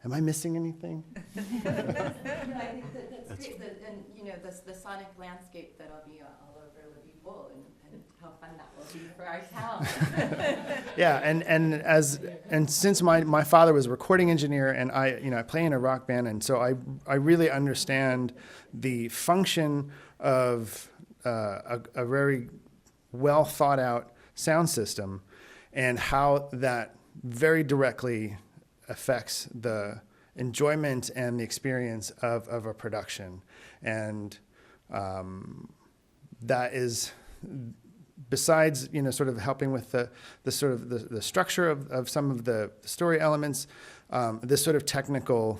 Am I missing anything? I think that's great. And the sonic landscape that'll be all over Libby Bowl, and how fun that will be for our town. Yeah, and since my father was a recording engineer, and I play in a rock band, and so I really understand the function of a very well thought out sound system, and how that very directly affects the enjoyment and the experience of a production. And that is, besides sort of helping with the structure of some of the story elements, this sort of technical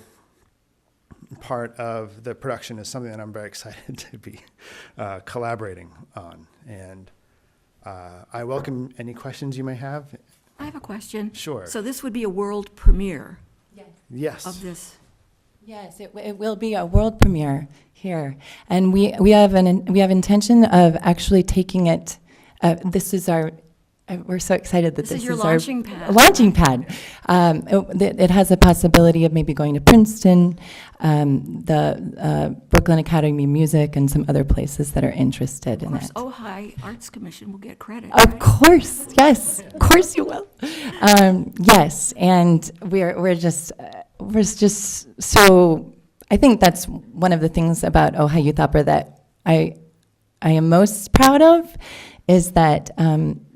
part of the production is something that I'm very excited to be collaborating on. And I welcome any questions you may have. I have a question. Sure. So this would be a world premiere Yes. of this? Yes, it will be a world premiere here, and we have intention of actually taking it. This is our. We're so excited that This is this your our launching pad. launching pad. It has a possibility of maybe going to Princeton, the Brooklyn Academy of Music, and some other places that are interested in Of it. course, Ojai Arts Commission will get credit. Of course, yes, of course you will. Yes, and we're just so. I think that's one of the things about Ojai Youth Opera that I am most proud of, is that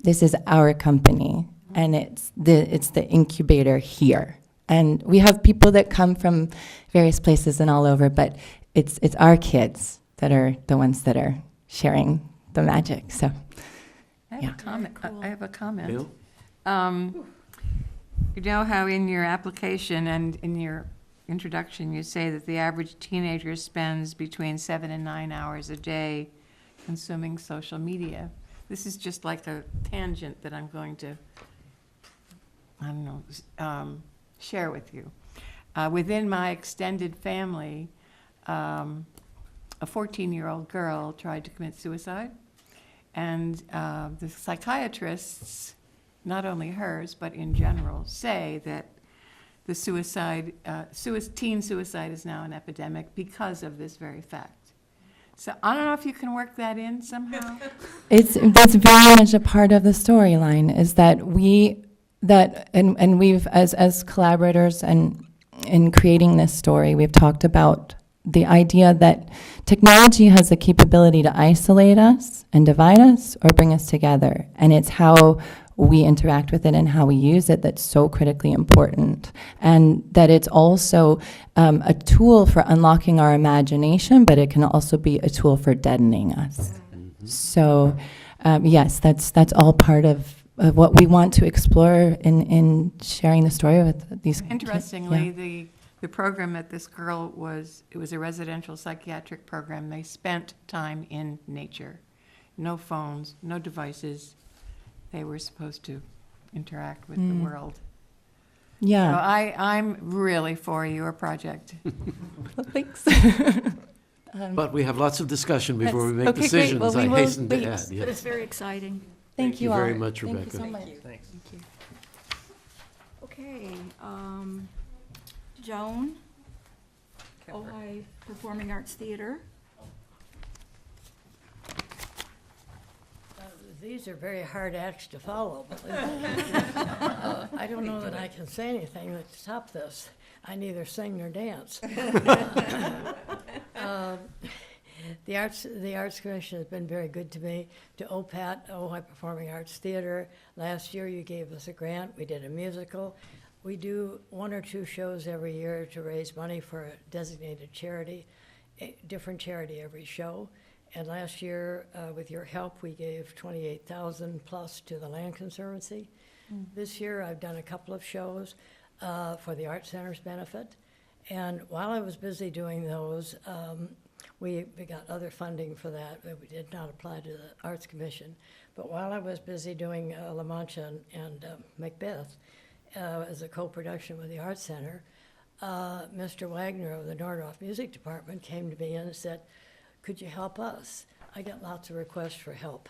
this is our company, and it's the incubator here, and we have people that come from various places and all over, but it's our kids that are the ones that are sharing the magic. So. I have a comment. Cool. I have a comment. Bill? You know how in your application and in your introduction, you say that the average teenager spends between 7 and 9 hours a day consuming social media. This is just like a tangent that I'm going to, share with you. Within my extended family, a 14-year-old girl tried to commit suicide, and the psychiatrists, not only hers, but in general, say that the teen suicide is now an epidemic because of this very fact. So I don't know if you can work that in somehow. That's very much a part of the storyline, is that we've as collaborators and in creating this story, we've talked about the idea that technology has the capability to isolate us and divide us or bring us together, and it's how we interact with it and how we use it that's so critically important, and that it's also a tool for unlocking our imagination, but it can also be a tool for deadening us. So yes, that's all part of what we want to explore in sharing the story with these kids. Interestingly, Yeah. the program that this girl it was a residential psychiatric program. They spent time in nature. No phones, no devices. They were supposed to interact with the world. Yeah. So I'm really for your project. Well, thanks. But we have lots of discussion before we make Okay, great. decisions, Well, I we will hasten to wait. add. But Yes. it's very exciting. Thank you all. very much, Thank you Rebecca. so much. Thanks. Thank you. Okay, Joan, Ojai Performing Arts Theater. These are very hard acts to follow. I don't know that I can say anything to top this. I neither sing nor dance. The Arts Commission has been very good to me, to OPAT, Ojai Performing Arts Theater. Last year, you gave us a grant. We did a musical. We do 1 or 2 shows every year to raise money for a designated charity, a different charity every show. And last year, with your help, we gave $28,000 plus to the Land Conservancy. This year, I've done a couple of shows for the Art Center's benefit. And while I was busy doing those, we got other funding for that. We did not apply to the Arts Commission. But while I was busy doing La Mancha and Macbeth as a co-production with the Arts Center, Mr. Wagner of the Nordhoff Music Department came to me and said, could you help us? I get lots of requests for help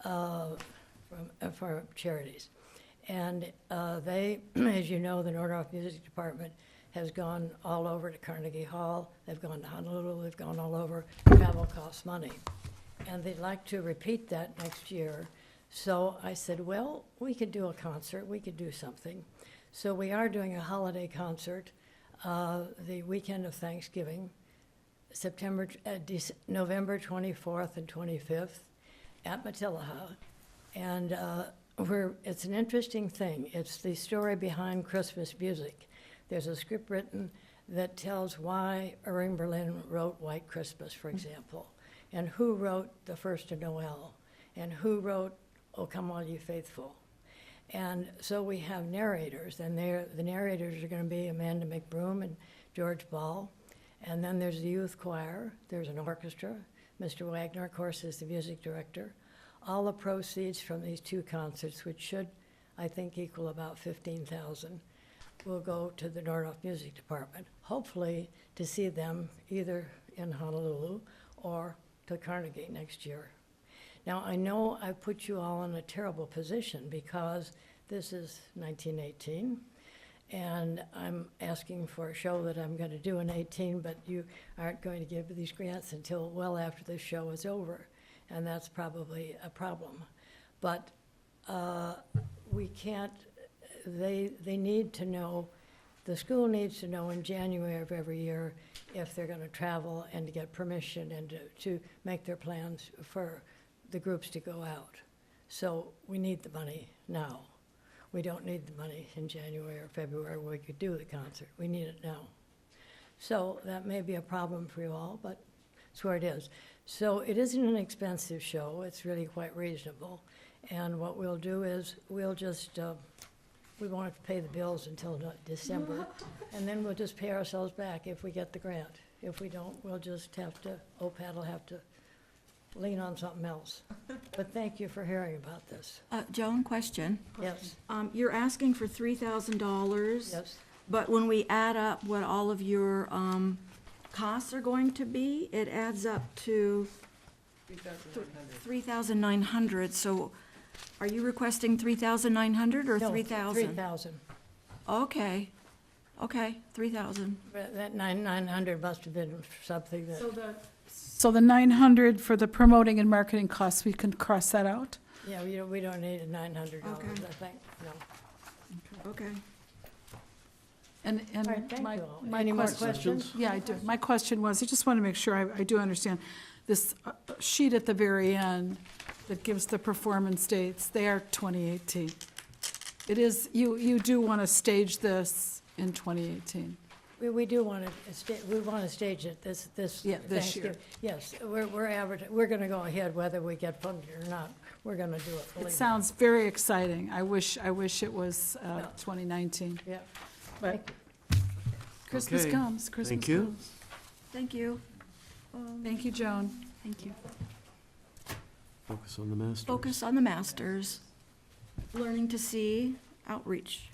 for charities. And they, as you know, the Nordhoff Music Department has gone all over to Carnegie Hall. They've gone to Honolulu. They've gone all over. Travel costs money. And they'd like to repeat that next year. So I said, well, we could do a concert. We could do something. So we are doing a holiday concert the weekend of Thanksgiving, November 24th and 25th at Matilaha. And it's an interesting thing. It's the story behind Christmas music. There's a script written that tells why Irving Berlin wrote White Christmas, for example, and who wrote The First of Noel, and who wrote O Come All Ye Faithful. And so we have narrators, and the narrators are going to be Amanda McBroom and George Ball. And then there's the youth choir, there's an orchestra. Mr. Wagner, of course, is the music director. All the proceeds from these 2 concerts, which should, I think, equal about $15,000, will go to the Nordhoff Music Department, hopefully to see them either in Honolulu or to Carnegie next year. Now, I know I put you all in a terrible position because this is 1918, and I'm asking for a show that I'm going to do in 18, but you aren't going to give these grants until well after this show is over, and that's probably a problem. But we can't, they need to know, the school needs to know in January of every year if they're going to travel and to get permission and to make their plans for the groups to go out. So we need the money now. We don't need the money in January or February where we could do the concert. We need it now. So that may be a problem for you all, but it's where it is. So it isn't an expensive show. It's really quite reasonable. And what we'll do is we'll just, we won't have to pay the bills until December, and then we'll just pay ourselves back if we get the grant. If we don't, we'll just have to, OPAT will have to lean on something else. But thank you for hearing about this. Joan, question. Yes, You're asking for $3,000. yes. But when we add up what all of your costs are going to be, it adds up to 3,900. So are you requesting 3,900 or No, 3,000? 3,000. Okay, 3,000. But that 900 must have been something that, So the 900 for the promoting and marketing costs, we can cross that out? yeah, we don't need a $900, Okay. I think, no. Okay. And All right, thank my, you all. my Any more question- questions? Yeah, I do. My question was, I just want to make sure I do understand. This sheet at the very end that gives the performance dates, they are 2018. It is, you do want to stage this in 2018? We do want to, we want to stage it this Yeah, this year. Thanksgiving. Yes, we're going to go ahead whether we get funded or not. We're going to do it, believe me. It sounds very exciting. I wish it was 2019. Yeah. But Christmas Okay, comes, Christmas thank you. comes. Thank you. Thank you, Joan. Thank you. Focus on the masters. Focus on the masters. Learning to see, outreach.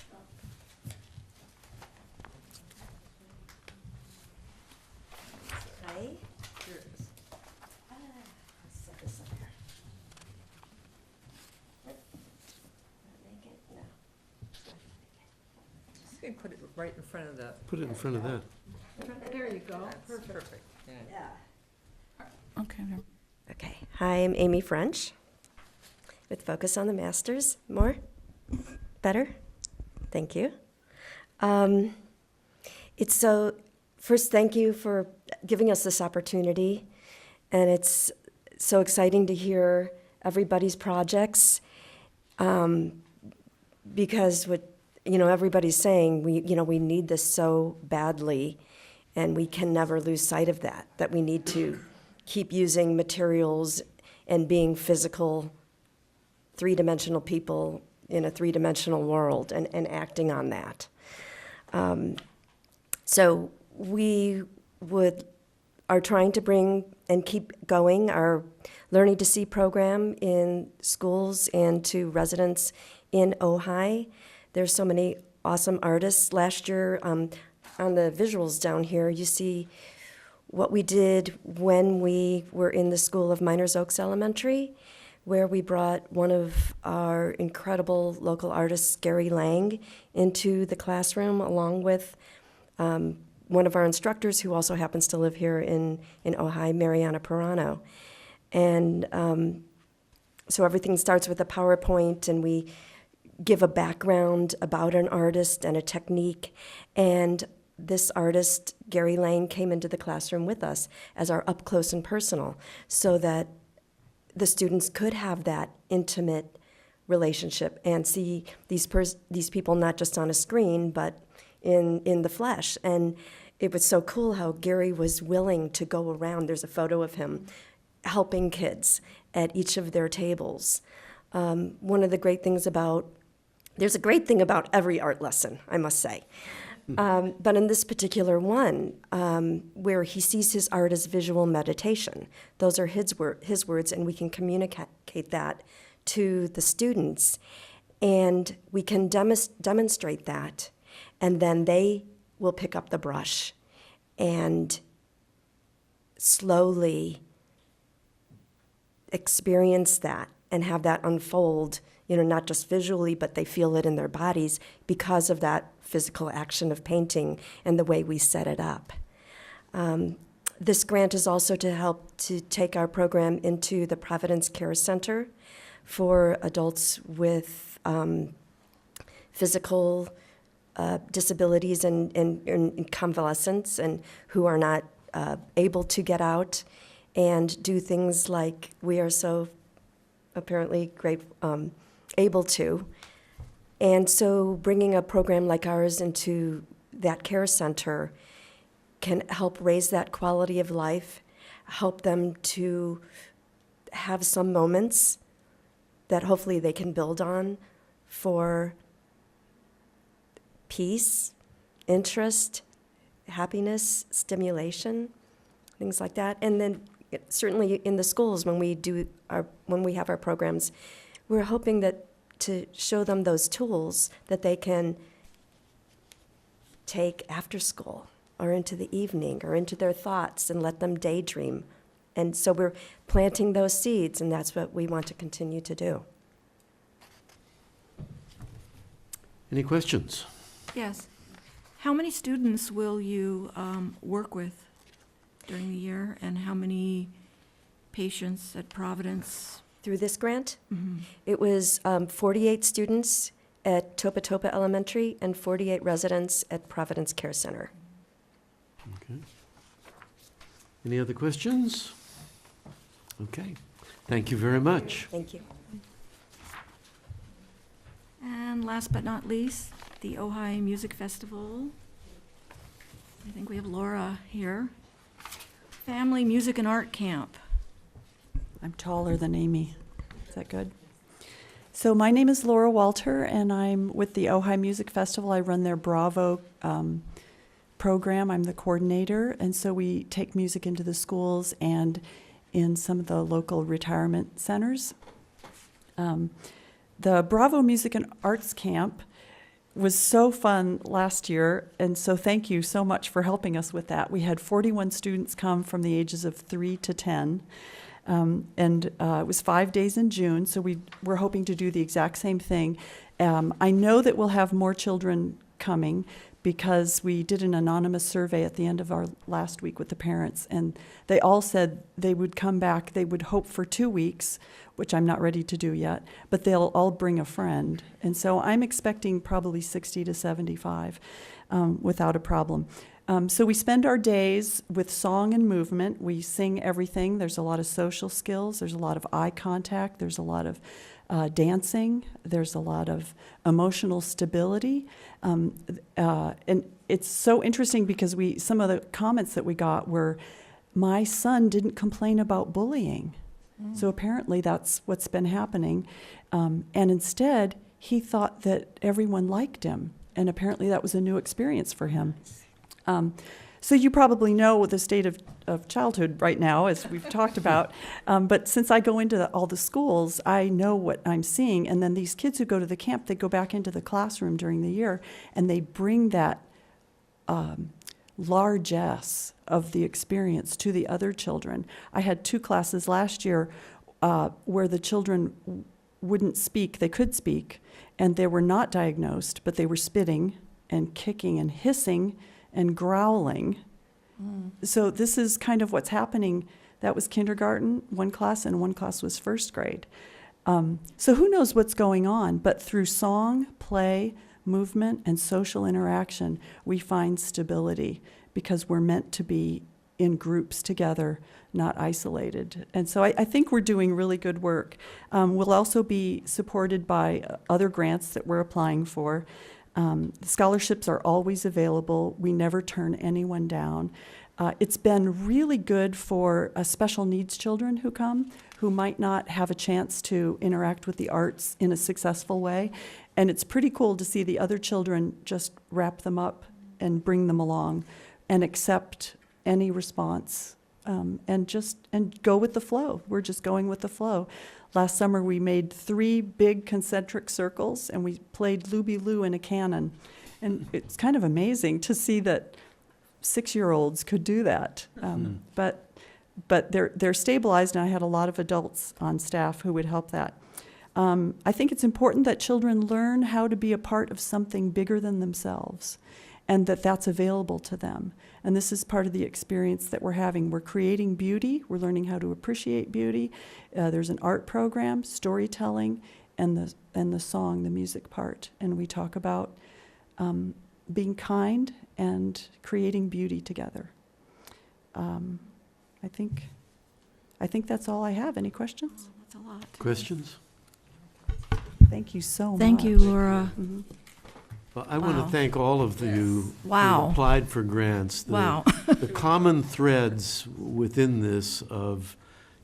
Hi. You can put it right in front of the. Put it in front of that. There you go. That's perfect. Yeah. Okay. there. Okay. Hi, I'm Amy French. with focus on the masters. More? Better? Thank you. First, thank you for giving us this opportunity. And it's so exciting to hear everybody's projects, because what everybody's saying, we need this so badly, and we can never lose sight of that we need to keep using materials and being physical, three-dimensional people in a three-dimensional world, and acting on that. So we are trying to bring and keep going our Learning to See program in schools and to residents in Ojai. There's so many awesome artists. Last year, on the visuals down here, you see what we did when we were in the school of Miners Oaks Elementary, where we brought one of our incredible local artists, Gary Lang, into the classroom, along with one of our instructors who also happens to live here in Ojai, Mariana Perano. And so everything starts with a PowerPoint, and we give a background about an artist and a technique. And this artist, Gary Lang, came into the classroom with us as our up close and personal, so that the students could have that intimate relationship and see these people not just on a screen, but in the flesh. And it was so cool how Gary was willing to go around. There's a photo of him helping kids at each of their tables. One of the great things there's a great thing about every art lesson, I must say. But in this particular one, where he sees his art as visual meditation, those are his words, and we can communicate that to the students, and we can demonstrate that, and then they will pick up the brush and slowly experience that and have that unfold, not just visually, but they feel it in their bodies because of that physical action of painting and the way we set it up. This grant is also to help to take our program into the Providence Care Center for adults with physical disabilities and convalescence, and who are not able to get out and do things like we are so apparently able to. And so bringing a program like ours into that care center can help raise that quality of life, help them to have some moments that hopefully they can build on for peace, interest, happiness, stimulation, things like that. And then certainly in the schools, when we have our programs, we're hoping that to show them those tools that they can take after school or into the evening or into their thoughts and let them daydream. And so we're planting those seeds, and that's what we want to continue to do. Any questions? Yes. How many students will you work with during the year, and how many patients at Providence? Through this grant, Mm-hmm. it was 48 students at Topa Topa Elementary and 48 residents at Providence Care Center. Okay. Any other questions? Okay. Thank you very much. Thank you. And last but not least, the Ojai Music Festival. I think we have Laura here. Family Music and Art Camp. I'm taller than Amy. Is that good? So my name is Laura Walter, and I'm with the Ojai Music Festival. I run their Bravo program. I'm the coordinator, and so we take music into the schools and in some of the local retirement centers. The Bravo Music and Arts Camp was so fun last year, and so thank you so much for helping us with that. We had 41 students come from the ages of 3 to 10. It was 5 days in June, so we're hoping to do the exact same thing. I know that we'll have more children coming because we did an anonymous survey at the end of our last week with the parents, and they all said they would come back. They would hope for 2 weeks, which I'm not ready to do yet, but they'll all bring a friend. And so I'm expecting probably 60 to 75 without a problem. So we spend our days with song and movement. We sing everything. There's a lot of social skills. There's a lot of eye contact. There's a lot of dancing. There's a lot of emotional stability. And it's so interesting because some of the comments that we got were, my son didn't complain about bullying. So apparently that's what's been happening. And instead, he thought that everyone liked him. And apparently that was a new experience for him. So you probably know the state of childhood right now, as we've talked about. But since I go into all the schools, I know what I'm seeing. And then these kids who go to the camp, they go back into the classroom during the year, and they bring that largesse of the experience to the other children. I had 2 classes last year where the children wouldn't speak. They could speak, and they were not diagnosed, but they were spitting and kicking and hissing and growling. So this is kind of what's happening. That was kindergarten, 1 class, and 1 class was 1st grade. So who knows what's going on, but through song, play, movement, and social interaction, we find stability because we're meant to be in groups together, not isolated. And so I think we're doing really good work. We'll also be supported by other grants that we're applying for. Scholarships are always available. We never turn anyone down. It's been really good for special needs children who come, who might not have a chance to interact with the arts in a successful way. And it's pretty cool to see the other children just wrap them up and bring them along and accept any response and go with the flow. We're just going with the flow. Last summer, we made 3 big concentric circles, and we played Looby-Loo in a cannon. And it's kind of amazing to see that 6-year-olds could do that. But they're stabilized, and I had a lot of adults on staff who would help that. I think it's important that children learn how to be a part of something bigger than themselves, and that's available to them. And this is part of the experience that we're having. We're creating beauty. We're learning how to appreciate beauty. There's an art program, storytelling, and the song, the music part. And we talk about being kind and creating beauty together. I think that's all I have. Any questions? That's a lot. Questions? Thank you so much. Thank you, Laura. Mhm. Well, I want to thank all of you Wow. who applied for grants. Wow. The common threads within this of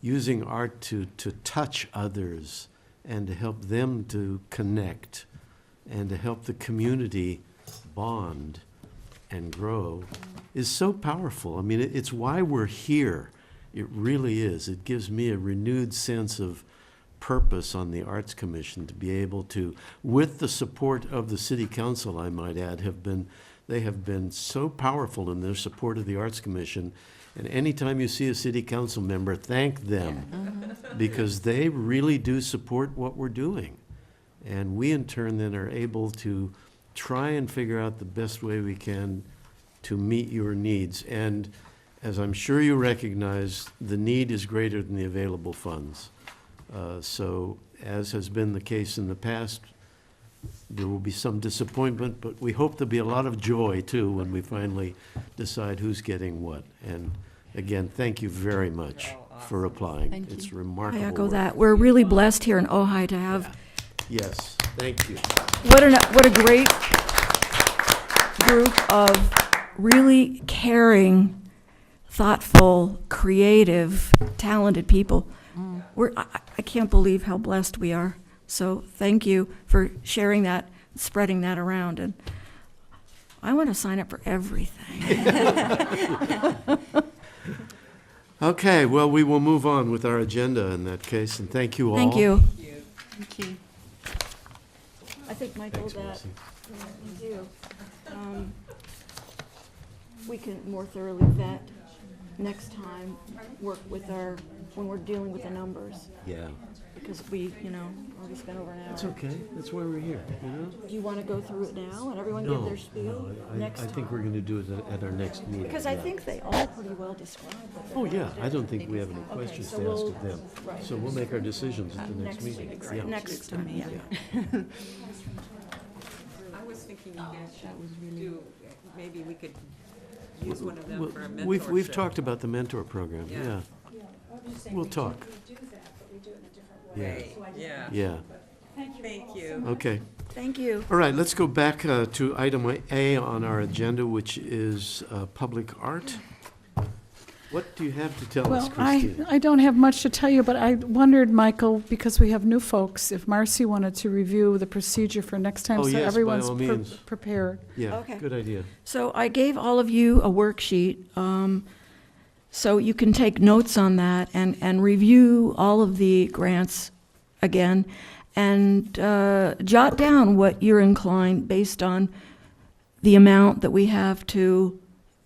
using art to touch others and to help them to connect and to help the community bond and grow is so powerful. I mean, it's why we're here. It really is. It gives me a renewed sense of purpose on the Arts Commission to be able to, with the support of the City Council, I might add, they have been so powerful in their support of the Arts Commission. And anytime you see a City Council member, thank them because they really do support what we're doing. And we in turn then are able to try and figure out the best way we can to meet your needs. And as I'm sure you recognize, the need is greater than the available funds. So as has been the case in the past, there will be some disappointment, but we hope there'll be a lot of joy too when we finally decide who's getting what. And again, thank you very much for applying. Thank you. It's I remarkable echo work. that. We're really blessed here in Ojai to have Yes, thank you. what a great group of really caring, thoughtful, creative, talented people. I can't believe how blessed we are. So thank you for sharing that, spreading that around. And I want to sign up for everything. Okay, well, we will move on with our agenda in that case, and thank you all. Thank you. Thank you. I think, Michael, Thanks, that Wilson. we can more thoroughly vet next time work with when we're dealing with the numbers, Yeah. because we, already spent over an hour. That's okay. That's why we're here, you know? Do you want to go through it now and everyone give their spiel next I time? think we're going to do it at our next meeting. Because I yeah. think they all pretty well describe what they're Oh, gonna yeah, do. I don't think we have any questions so to ask we'll- of them. right. So we'll make our decisions at the next meeting. Yeah. Next time, yeah. I was thinking maybe we could use one of them Well, for a mentorship. We've talked about the mentor program, Yeah. yeah. We'll talk. Yeah, Yeah. yeah. Thank you. Okay. Thank you. All right, let's go back to item A on our agenda, which is public art. What do you have to tell us, Well, Christine? I don't have much to tell you, but I wondered, Michael, because we have new folks, if Marcy wanted to review the procedure for next time, Oh, so yes, by everyone's all means. prepared. Yeah, Okay. good idea. So I gave all of you a worksheet, so you can take notes on that and review all of the grants again, and jot down what you're inclined, based on the amount that we have to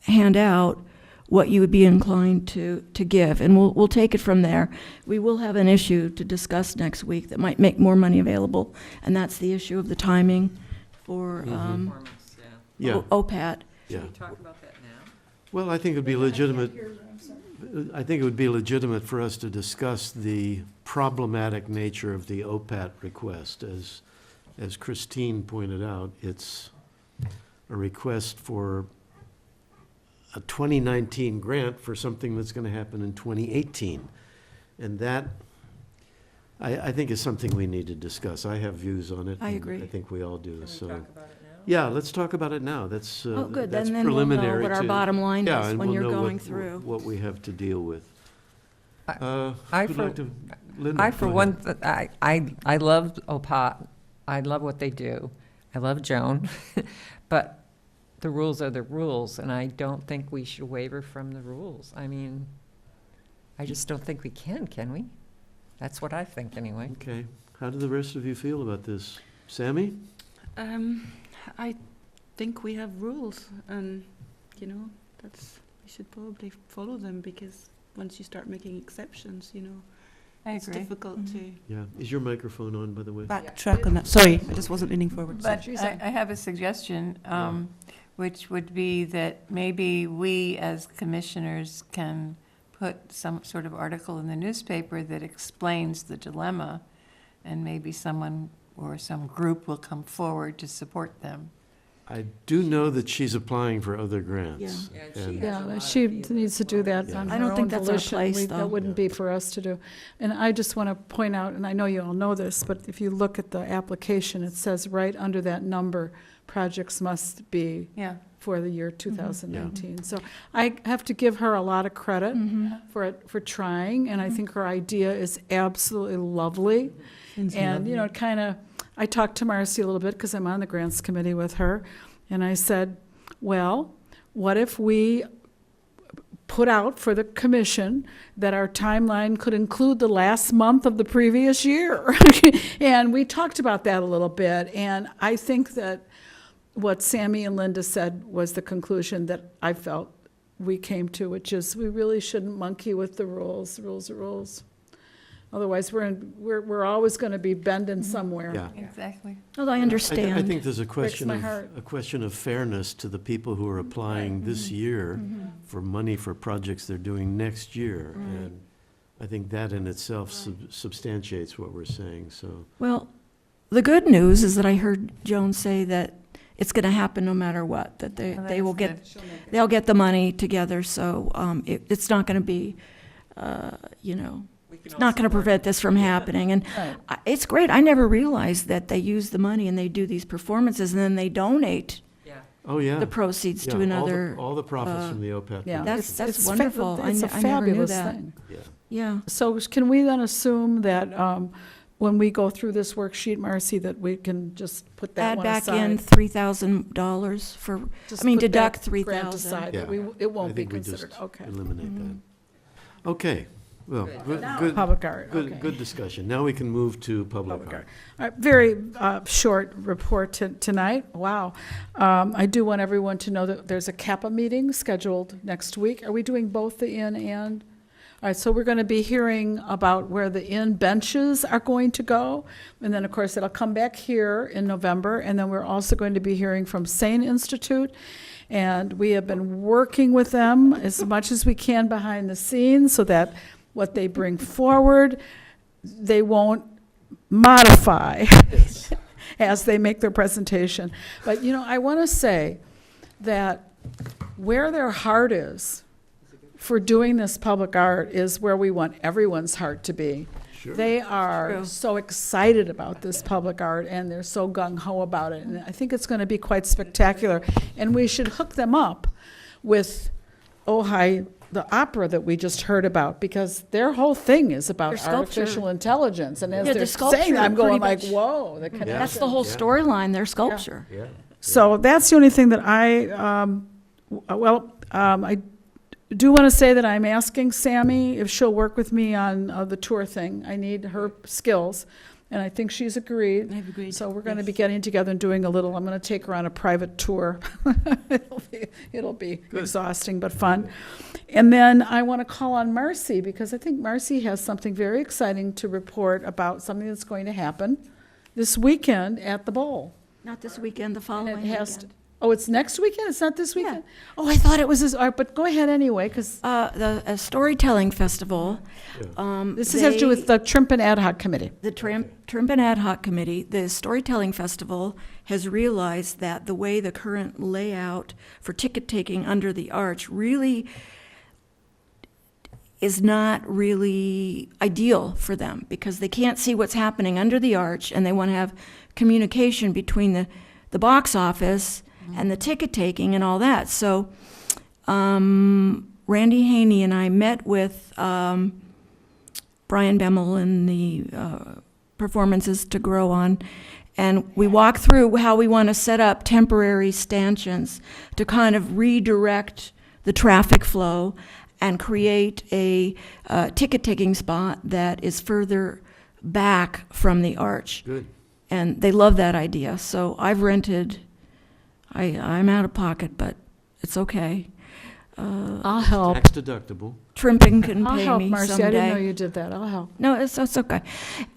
hand out, what you would be inclined to give, and we'll take it from there. We will have an issue to discuss next week that might make more money available, and that's the issue of the timing for Performance, Yeah, OPAT. yeah. Can we talk about that now? Well, I think it would be legitimate. I think it would be legitimate for us to discuss the problematic nature of the OPAT request. As Christine pointed out, it's a request for a 2019 grant for something that's going to happen in 2018. And that, I think, is something we need to discuss. I have views on it. I and agree. I think we all do, Can we so. talk about it now? Yeah, let's talk about it now. That's Oh, good, that's then we'll know preliminary what our to- bottom line yeah, is and when we'll you're know going what- through. What we have to deal with. I, Who'd for- like to- Linda, I, for go one, ahead. I love OPAT. I love what they do. I love Joan. But the rules are the rules, and I don't think we should waver from the rules. I mean, I just don't think we can we? That's what I think, anyway. Okay, how do the rest of you feel about this? Sammy? I think we have rules, and we should probably follow them, because once you start making exceptions, I it's agree. difficult to Yeah, is your microphone on, by the way? backtrack on that. Sorry, I just wasn't leaning forward. But I have a suggestion, which would be that maybe we as commissioners can put some sort of article in the newspaper that explains the dilemma, and maybe someone or some group will come forward to support them. I do know that she's applying for other grants. Yeah, and- Yeah, she needs to do that Yeah. on I her don't think own that's our volition. place, though. That wouldn't be for us to do. And I just want to point out, and I know you all know this, but if you look at the application, it says right under that number, projects must be Yeah. for the year 2019. So I have to give her a lot of credit for trying, and I think her idea is absolutely lovely. And, it kind of, I talked to Marcy a little bit, because I'm on the grants committee with her, and I said, well, what if we put out for the commission that our timeline could include the last month of the previous year? And we talked about that a little bit, and I think that what Sammy and Linda said was the conclusion that I felt we came to, which is we really shouldn't monkey with the rules. Rules are rules. Otherwise, we're always going to be bending somewhere. Yeah. Exactly. Well, I understand. I think there's a my heart. question of fairness to the people who are applying this year for money for projects they're doing next year. And I think that in itself substantiates what we're saying, so. Well, the good news is that I heard Joan say that it's going to happen no matter what, that they will get, they'll get the money together, so it's not going to be, it's not going to prevent this from happening. And it's great. I never realized that they use the money and they do these performances, and then they donate Oh, yeah. the proceeds Yeah, to another. All the profits from the OPAT. Yeah. That's It's wonderful. It's a I never knew fabulous that. thing. Yeah. Yeah. So can we then assume that when we go through this worksheet, Marcy, that we can just put that Add one back aside? in $3,000 for, Just I mean, put deduct that grant 3,000. aside, Yeah. but it I won't be think we just considered, okay. eliminate that. Okay, Well, Public art, okay. good discussion. Now we can move to public art. All right, very short report tonight. Wow. I do want everyone to know that there's a CAPA meeting scheduled next week. Are we doing both the in and? All right, so we're going to be hearing about where the in benches are going to go. And then, of course, it'll come back here in November. And then we're also going to be hearing from Sane Institute. And we have been working with them as much as we can behind the scenes so that what they bring forward, they won't modify as they make their presentation. But, you know, I want to say that where their heart is for doing this public art is where we want everyone's heart to be. Sure. They are so excited about this public art, and they're so gung-ho about it. And I think it's going to be quite spectacular. And we should hook them up with Ojai, the opera that we just heard about, because their whole thing is about Their sculpture. artificial intelligence. And as Yeah, the they're sculpture saying, I'm going pretty like, much- whoa, the connection. That's the whole storyline, their sculpture. Yeah. So that's the only thing that I do want to say that I'm asking Sammy if she'll work with me on the tour thing. I need her skills, and I think she's agreed. I've agreed. So we're going to be getting together and doing a little, I'm going to take her on a private tour. It'll be exhausting but fun. And then I want to call on Marcy, because I think Marcy has something very exciting to report about something that's going to happen this weekend at the Bowl. Not this weekend, the And following it has to, weekend. oh, it's next weekend? It's not this weekend? Oh, I thought it was this, all right, but go ahead anyway, because The Storytelling Festival. this has to do with the Trimpen Ad Hoc Committee. The Trimpen Ad Hoc Committee, the Storytelling Festival, has realized that the way the current layout for ticket taking under the arch really is not really ideal for them, because they can't see what's happening under the arch, and they want to have communication between the box office and the ticket taking and all that. So Randy Haney and I met with Brian Bemmel and the Performances to Grow On, and we walked through how we want to set up temporary stanchions to kind of redirect the traffic flow and create a ticket-taking spot that is further back from the arch. Good. And they love that idea. So I've rented, I'm out of pocket, but it's okay. I'll help. Tax deductible. Trimping can I'll pay help, me Marcy. someday. I didn't know you did that. I'll help. No, it's okay.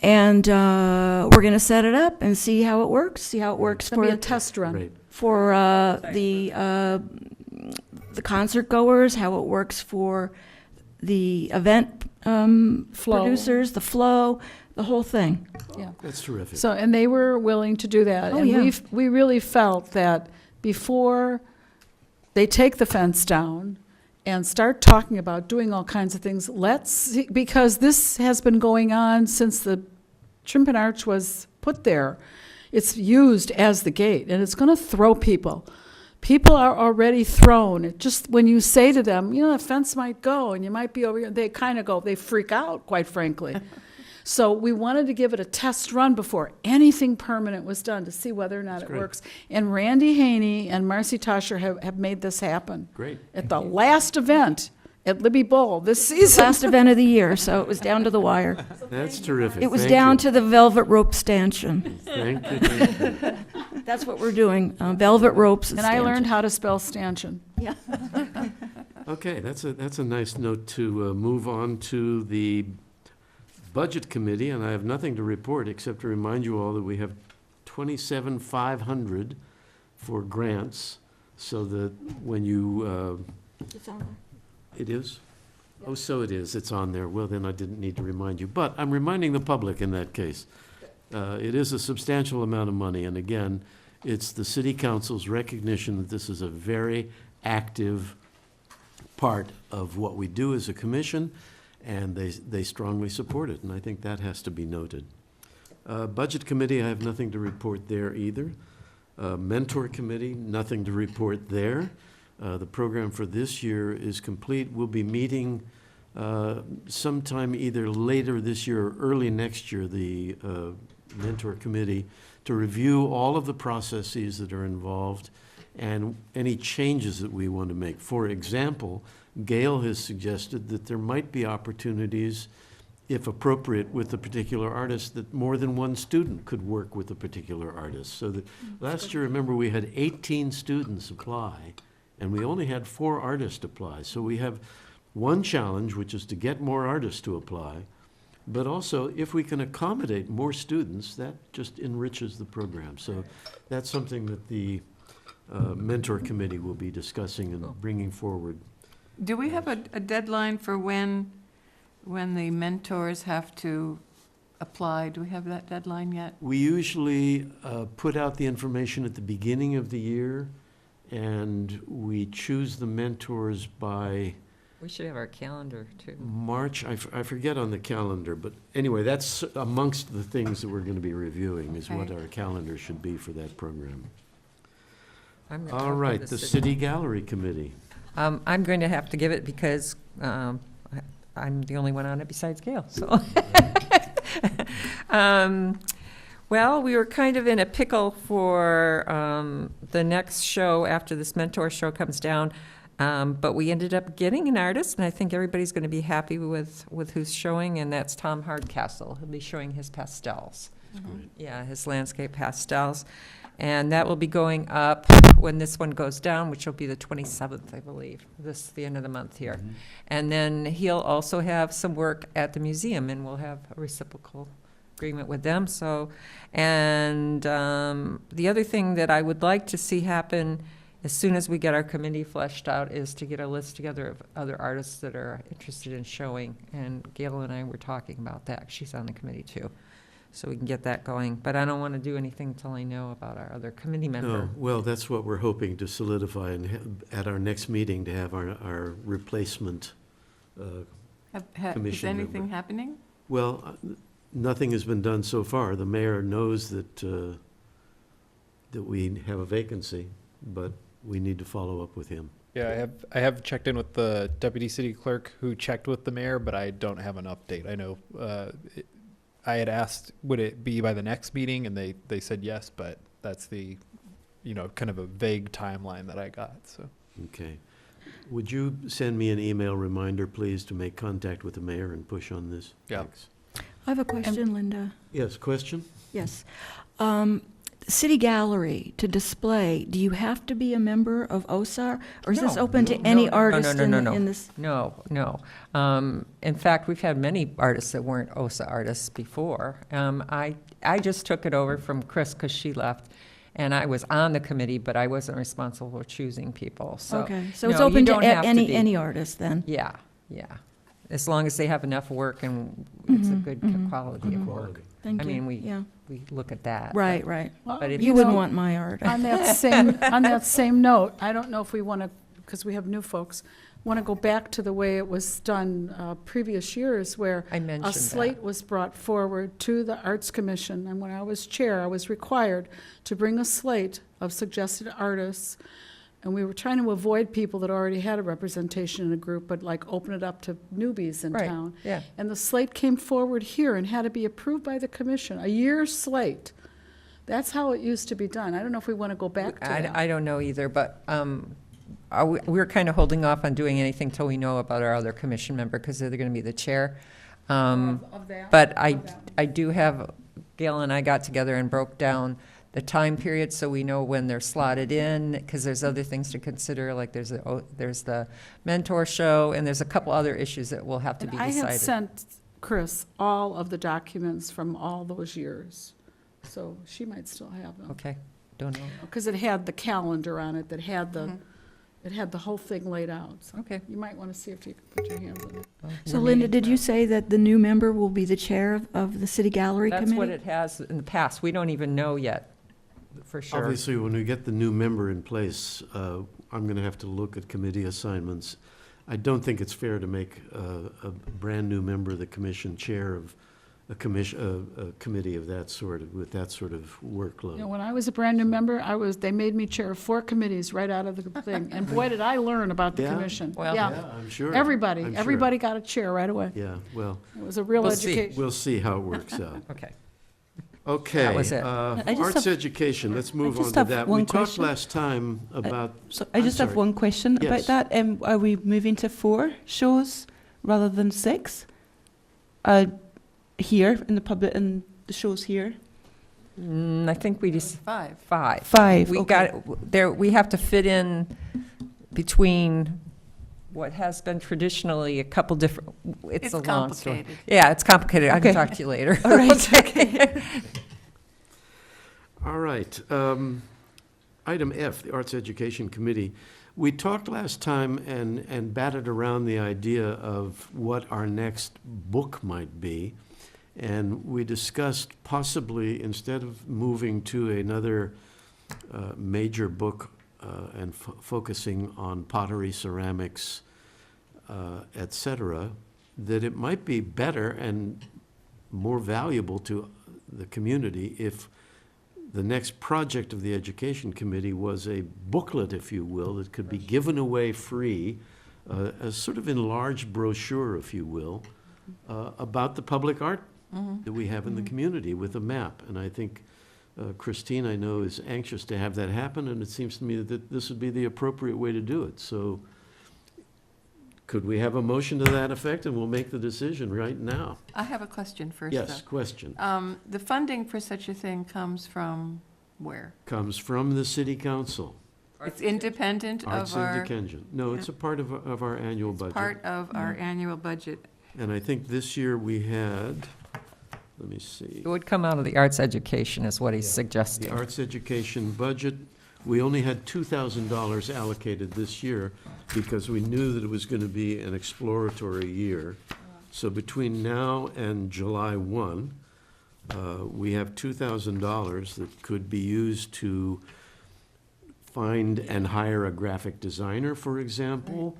And we're going to set it up and see how it works, see how it works It's going to for be a test run. Great. for the concert goers, how it works for the event Flow. producers, the flow, the whole thing. Yeah. That's terrific. So, and they were willing to do that. Oh, And yeah. we really felt that before they take the fence down and start talking about doing all kinds of things, let's see, because this has been going on since the Trimpen Arch was put there. It's used as the gate, and it's going to throw people. People are already thrown. It just, when you say to them, you know, the fence might go and you might be over here, they kind of go, they freak out, quite frankly. So we wanted to give it a test run before anything permanent was done to see whether or not it great. works. And Randy Haney and Marcy Tosher have made this happen. Great. At the last event at Libby Bowl this season. Last event of the year, so it was down to the wire. That's terrific. It was Thank down you. to the velvet rope stanchion. Thank you. Thank you. That's what we're doing, velvet ropes and And I learned stanchion. how to spell stanchion. Yeah. Okay, that's a nice note to move on to the Budget Committee, and I have nothing to report except to remind you all that we have 27,500 for grants, so that when you, It's on there. it is? Oh, so it is, it's on there. Well, then I didn't need to remind you, but I'm reminding the public in that case. It is a substantial amount of money, and again, it's the city council's recognition that this is a very active part of what we do as a commission, and they strongly support it, and I think that has to be noted. Budget Committee, I have nothing to report there either. Mentor Committee, nothing to report there. The program for this year is complete. We'll be meeting sometime either later this year or early next year, the Mentor Committee, to review all of the processes that are involved and any changes that we want to make. For example, Gail has suggested that there might be opportunities, if appropriate, with a particular artist, that more than one student could work with a particular artist. So that last year, remember, we had 18 students apply, and we only had 4 artists apply. So we have one challenge, which is to get more artists to apply, but also if we can accommodate more students, that just enriches the program. So that's something that the mentor committee will be discussing and bringing forward. Do we have a deadline for when the mentors have to apply? Do we have that deadline yet? We usually put out the information at the beginning of the year, and we choose the mentors by We should have our calendar, too. March. I forget on the calendar, but anyway, that's amongst the things that we're going to be reviewing, is what our calendar should be for that program. All right, the City Gallery Committee. I'm going to have to give it because I'm the only one on it besides Gail, so. Well, we were kind of in a pickle for the next show after this mentor show comes down, but we ended up getting an artist, and I think everybody's going to be happy with who's showing, and that's Tom Hardcastle. He'll be showing his pastels. Yeah, his landscape pastels. And that will be going up when this one goes down, which will be the 27th, I believe, the end of the month here. Mm-hmm. And then he'll also have some work at the museum, and we'll have a reciprocal agreement with them. So, and the other thing that I would like to see happen as soon as we get our committee fleshed out is to get a list together of other artists that are interested in showing. And Gail and I were talking about that. She's on the committee too. So we can get that going. But I don't want to do anything until I know about our other committee member. No, well, that's what we're hoping to solidify and at our next meeting to have our replacement commission Is anything member. happening? Well, nothing has been done so far. The mayor knows that that we have a vacancy, but we need to follow up with him. Yeah, I have checked in with the deputy city clerk who checked with the mayor, but I don't have an update. I know I had asked, would it be by the next meeting? And they said yes, but that's the, kind of a vague timeline that I got, so. Okay. Would you send me an email reminder, please, to make contact with the mayor and push on this? Yeah. Thanks. I have a question, Linda. Yes, question? Yes. City Gallery, to display, do you have to be a member of OSAR? Or is this open to any artist in this? No. In fact, we've had many artists that weren't OSA artists before. I just took it over from Chris because she left, and I was on the committee, but I wasn't responsible for choosing people. So, okay, so no, it's open you to don't have to be. any artist then? Yeah. As long as they have enough work and it's a good quality of work. Thank I you. mean, we look at that. Right. But if You wouldn't want my art. On that same note, I don't know if we want to, because we have new folks, want to go back to the way it was done previous years, where I mentioned a slate that. was brought forward to the Arts Commission, and when I was chair, I was required to bring a slate of suggested artists, and we were trying to avoid people that already had a representation in a group, but like open it up to newbies in Right, town. yeah. And the slate came forward here and had to be approved by the commission, a year's slate. That's how it used to be done. I don't know if we want to go back to that. I don't know either, but we're kind of holding off on doing anything till we know about our other commission member, because they're going to be the chair. Of that? But I do have, Gail and I got together and broke down the time period so we know when they're slotted in, because there's other things to consider, like there's the mentor show, and there's a couple other issues that will have to be And decided. I have sent Chris all of the documents from all those years, so she might still have them. Okay, don't know. Because it had the calendar on it, that had the whole thing laid out. So Okay. you might want to see if you can put your hands on it. So Linda, did you say that the new member will be the chair of the City Gallery Committee? That's what it has in the past. We don't even know yet, for sure. Obviously, when we get the new member in place, I'm going to have to look at committee assignments. I don't think it's fair to make a brand-new member the commission chair of a committee of that sort, with that sort of workload. You know, when I was a brand-new member, they made me chair of 4 committees right out of the thing. And boy, did I learn about the Yeah? commission. Well, Yeah, I'm sure. Everybody I'm sure. everybody got a chair right away. Yeah, well, It was a real We'll see. education. we'll see how it works out. Okay. Okay. That was it. I just Arts have- education, let's move on just to have that. one We talked question. last time about. So I I'm just have sorry. one question Yes. about that. Are we moving to 4 shows rather than 6? Here in the public, in the shows here? I think we just, 5. 5. 5, We okay. got, there, we have to fit in between what has been traditionally a couple different, it's It's a long story. complicated. Yeah, it's complicated. I can Okay. talk to you later. All right, okay. All right. Item F, the Arts Education Committee. We talked last time and batted around the idea of what our next book might be. And we discussed possibly, instead of moving to another major book and focusing on pottery, ceramics, et cetera, that it might be better and more valuable to the community if the next project of the Education Committee was a booklet, if you will, that could be given away free, a sort of enlarged brochure, if you will, about the public art that we have in the community with a map. And I think Christine, I know, is anxious to have that happen, and it seems to me that this would be the appropriate way to do it. So could we have a motion to that effect, and we'll make the decision right now? I have a question first, Yes, though. question. The funding for such a thing comes from where? Comes from the city council. It's independent Arts of our, Education. No, it's a part of our annual budget. part of our annual budget. And I think this year we had, let me see. It would come out of the arts education is what he's The suggesting. arts education budget, we only had $2,000 allocated this year because we knew that it was going to be an exploratory year. So between now and July 1, we have $2,000 that could be used to find and hire a graphic designer, for example.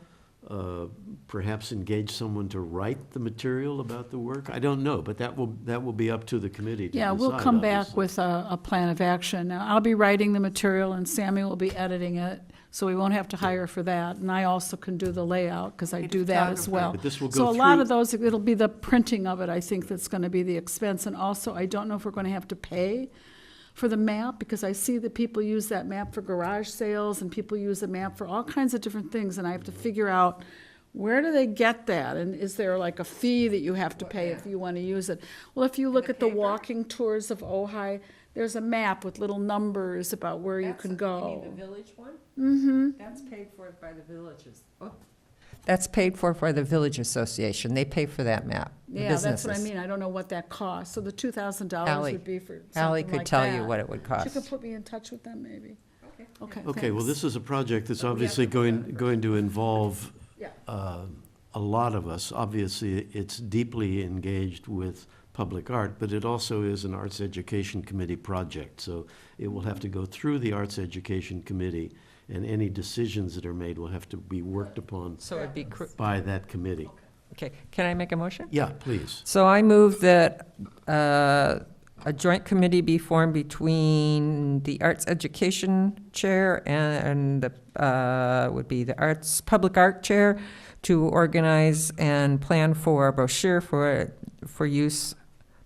Perhaps engage someone to write the material about the work. I don't know, but that will be up to the committee to Yeah, decide, we'll come back obviously. with a plan of action. Now, I'll be writing the material and Sammy will be editing it, so we won't have to hire for that. And I also can do the layout, because I Be the do that as photographer. well. But this will So go a lot through- of those, it'll be the printing of it, I think, that's gonna be the expense. And also, I don't know if we're gonna have to pay for the map, because I see that people use that map for garage sales, and people use the map for all kinds of different things, and I have to figure out, where do they get that? And is there like a fee that you have to pay if you want to use it? Well, if you look at the walking tours of Ojai, there's a map with little numbers about where you can go. village one? Mm-hmm. That's paid for by the villages. That's paid for by the village association. They pay for that map. the Yeah, that's what I businesses. mean. I don't know what that costs. So the $2,000 Ally- would be for something Ally like could tell you that. what it would She cost. could put me in touch with them, maybe. Okay. Okay, well, thanks. this is a project that's But we have obviously to vote on it going to involve Yeah. a lot of us. Obviously, it's deeply engaged with public art, but it also is an Arts Education Committee project. So it will have to go through the Arts Education Committee, and any decisions that are made will have to be worked upon So it'd be, by that committee. okay, can I make a motion? Yeah, please. So I move that a joint committee be formed between the Arts Education Chair and the, would be the Arts, Public Art Chair, to organize and plan for a brochure for use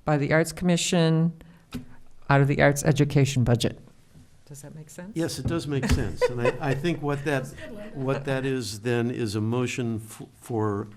by the Arts Commission out of the Arts Education budget. Does that make sense? Yes, it does make sense. And I think what that is then is a motion for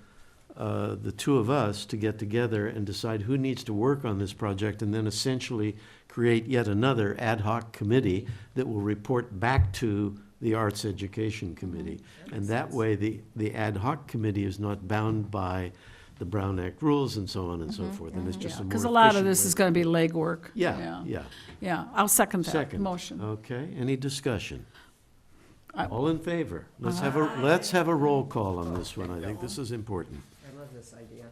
the two of us to get together and decide who needs to work on this project, and then essentially create yet another ad hoc committee that will report back to the Arts Education Committee. And that way, the ad hoc committee is not bound by the Brown Act rules and so on and so forth, and it's just a more Because a lot of efficient this way. is going to be legwork. Yeah, yeah. Yeah, I'll second that Second. motion. Okay, any discussion? I- All in favor? Let's have a roll call on this one. I think this is important. I love this idea.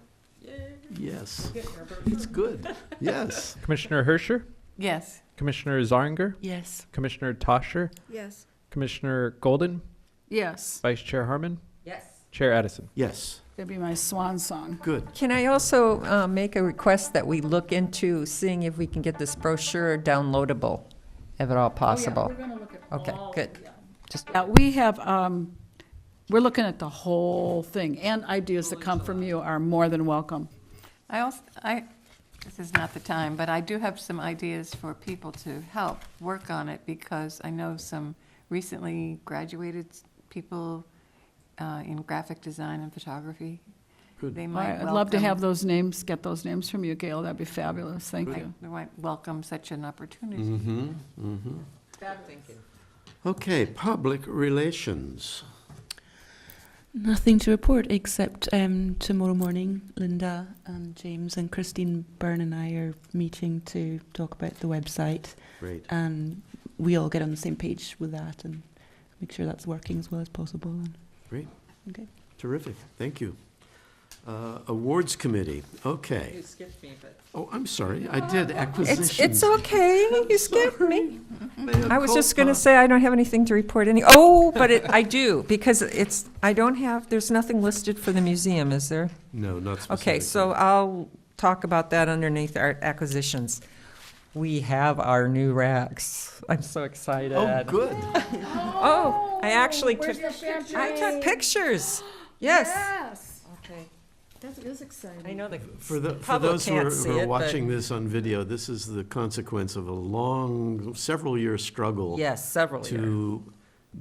Yes, it's good. Yes. Commissioner Herscher, Yes. Commissioner Zaringer, Yes. Commissioner Toscher, Yes. Commissioner Golden, Yes, Vice Chair Harmon, Yes. Chair Addison. Yes, that'd be my swan song. good. Can I also make a request that we look into seeing if we can get this brochure downloadable, if at all possible? We're going to look at Okay, all- good. yeah. Just Yeah, we have, we're looking at the whole thing, and ideas that come from you are more than welcome. I this is not the time, but I do have some ideas for people to help work on it, because I know some recently graduated people in graphic design and photography. Good. They might I'd love to welcome- have those names, get those names from you, Gail. That'd be fabulous. Thank you. They might welcome such an opportunity. Mm-hmm, mm-hmm. Thank you. Okay, public relations. Nothing to report except tomorrow morning, Linda and James and Christine Byrne and I are meeting to talk about the website. Great. And we all get on the same page with that and make sure that's working as well as possible. And Great. okay. Terrific. Thank you. Awards committee. Okay. You skipped me, but. Oh, I'm sorry. I did acquisitions. It's okay. You skipped me. Mea I was just going to culpa. say I don't have anything to report but I do, because there's nothing listed for the museum, is there? No, not specifically. Okay, so I'll talk about that underneath our acquisitions. We have our new racks. I'm so excited. Oh, good. Oh, I actually took pictures. Yes. Yes. Okay. That is exciting. I know the For public those who can't are, see who are it, watching but- this on video, this is the consequence of a long, several-year struggle. Yes, several years. To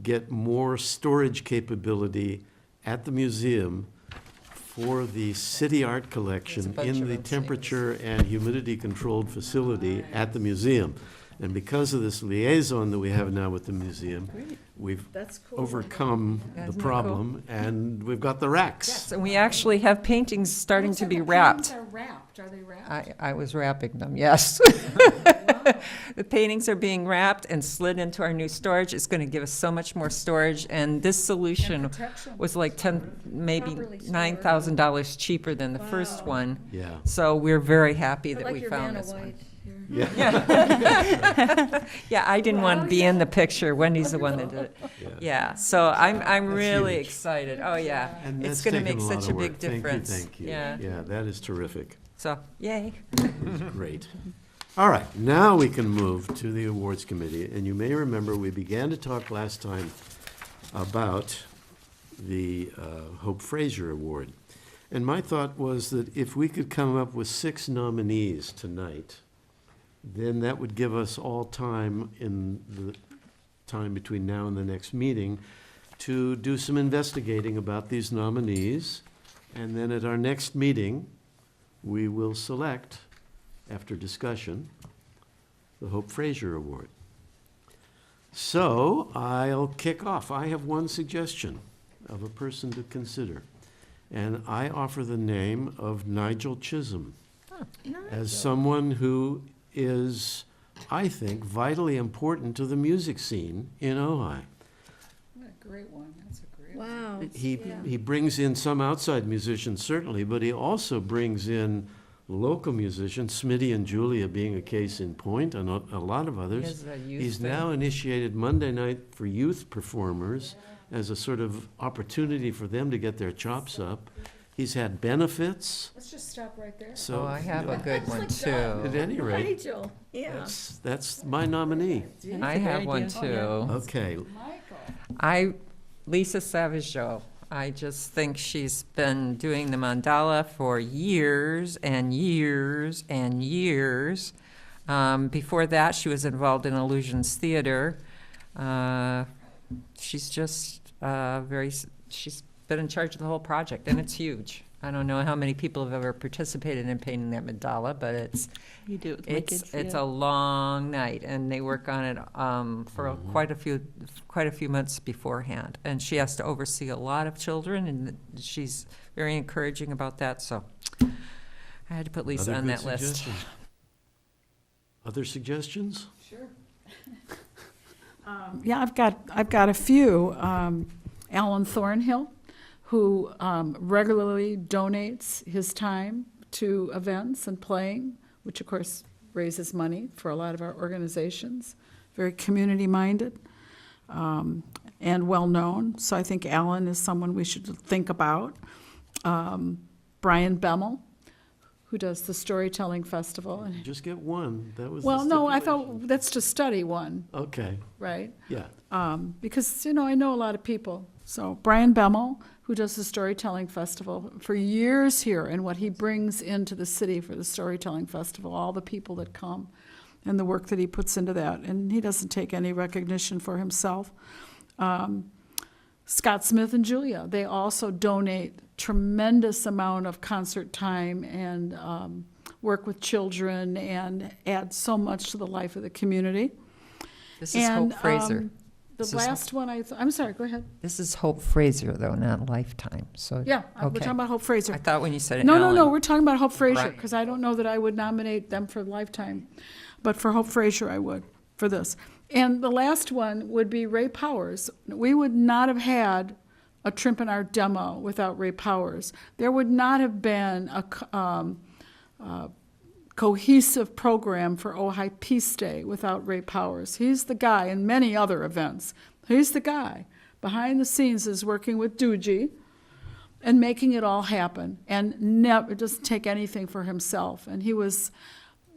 get more storage capability at the museum for the city art collection bunch in of the those temperature and humidity-controlled facility at the museum. And because of this liaison that we have now with the museum, we've That's cool. overcome the Isn't that problem, and we've got the racks. Yes, and we actually have paintings starting to be The wrapped. paintings are wrapped. Are they wrapped? I was wrapping them, yes. The paintings are being wrapped and slid into our new storage. It's going to give us so much more storage, and this solution And protection. was like maybe Properly stored. $9,000 cheaper than the first Wow. one. Yeah. So we're very happy that we found this one. Yeah. Yeah, I didn't want to be in the picture. Wendy's the one that did it. Yeah. Yeah, so I'm That's really huge. excited. Oh, yeah. And It's that's going to taken make a lot such of a big work. Thank you, difference. thank you. Yeah. Yeah, that is terrific. So, yay. Great. All right, now we can move to the awards committee. And you may remember, we began to talk last time about the Hope Fraser Award. And my thought was that if we could come up with 6 nominees tonight, then that would give us all time in the time between now and the next meeting to do some investigating about these nominees. And then at our next meeting, we will select, after discussion, the Hope Fraser Award. So I'll kick off. I have one suggestion of a person to consider. And I offer the name of Nigel Chisholm as someone who is, I think, vitally important to the music scene in Ojai. What a great one. That's a great one. Wow. He brings in some outside musicians, certainly, but he also brings in local musicians, Smitty and Julia being a case in point, and a lot of others. has a youth He's thing. now initiated Monday night for youth performers as a sort of opportunity for them to get their chops up. He's had benefits, Let's just stop right there. so. Oh, I have a good one, At too. any rate, Nigel, yeah. that's my nominee. I have one, too. Okay, Lisa Savageau. I just think she's been doing the mandala for years and years and years. Before that, she was involved in Illusions Theater. She's just she's been in charge of the whole project, and it's huge. I don't know how many people have ever participated in painting that mandala, but You do it with my kids. it's yeah. a long night, and they work on it for quite a few months beforehand. And she has to oversee a lot of children, and she's very encouraging about that. So I had to put Lisa other on good that list. suggestions? Other suggestions? Sure. Yeah, I've got a few. Alan Thornhill, who regularly donates his time to events and playing, which of course raises money for a lot of our organizations. Very community-minded and well-known. So I think Alan is someone we should think about. Brian Bemmel, who does the Storytelling Festival. And Just get one, that was the well, no, I stipulation. thought that's to study one, Okay, right? yeah. Because, I know a lot of people. So Brian Bemmel, who does the Storytelling Festival for years here, and what he brings into the city for the Storytelling Festival, all the people that come, and the work that he puts into that. And he doesn't take any recognition for himself. Scott Smith and Julia, they also donate tremendous amount of concert time and work with children and add so much to the life of the community. This is Hope Fraser. The This is last one, I'm sorry, go ahead. This is Hope Fraser, though, not Lifetime, so. Yeah, we're okay. talking about Hope Fraser. I thought when you said No, Ellen. we're talking about Hope Fraser, Right. because I don't know that I would nominate them for Lifetime. But for Hope Fraser, I would, for this. And the last one would be Ray Powers. We would not have had a Trimp and Art demo without Ray Powers. There would not have been a cohesive program for Ojai Peace Day without Ray Powers. He's the guy in many other events. He's the guy behind the scenes is working with Doogie and making it all happen, and never doesn't take anything for himself. And he was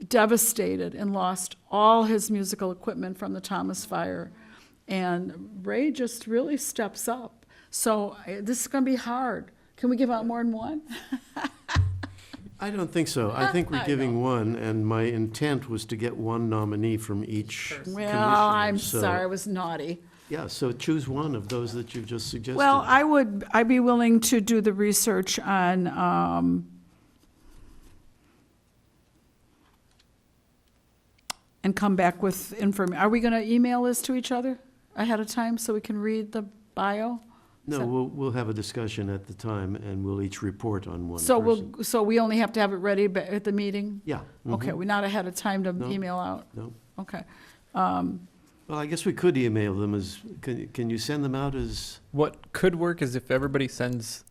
devastated and lost all his musical equipment from the Thomas Fire. And Ray just really steps up. So this is going to be hard. Can we give out more than one? I don't think so. I think we're giving one, and my intent was to get one nominee from each commissioner. Well, I'm So- sorry, I was naughty. Yeah, so choose one of those that you've just suggested. Well, I'd be willing to do the research on, and come back with information. Are we going to email this to each other ahead of time so we can read the bio? No, we'll have a discussion at the time, and we'll each report on one So person. so we only have to have it ready at the meeting? Yeah. Okay, mhm. we're not ahead of time to No. email out? No. Okay. Well, I guess we could email them as, can you send them out as, What could work is if everybody sends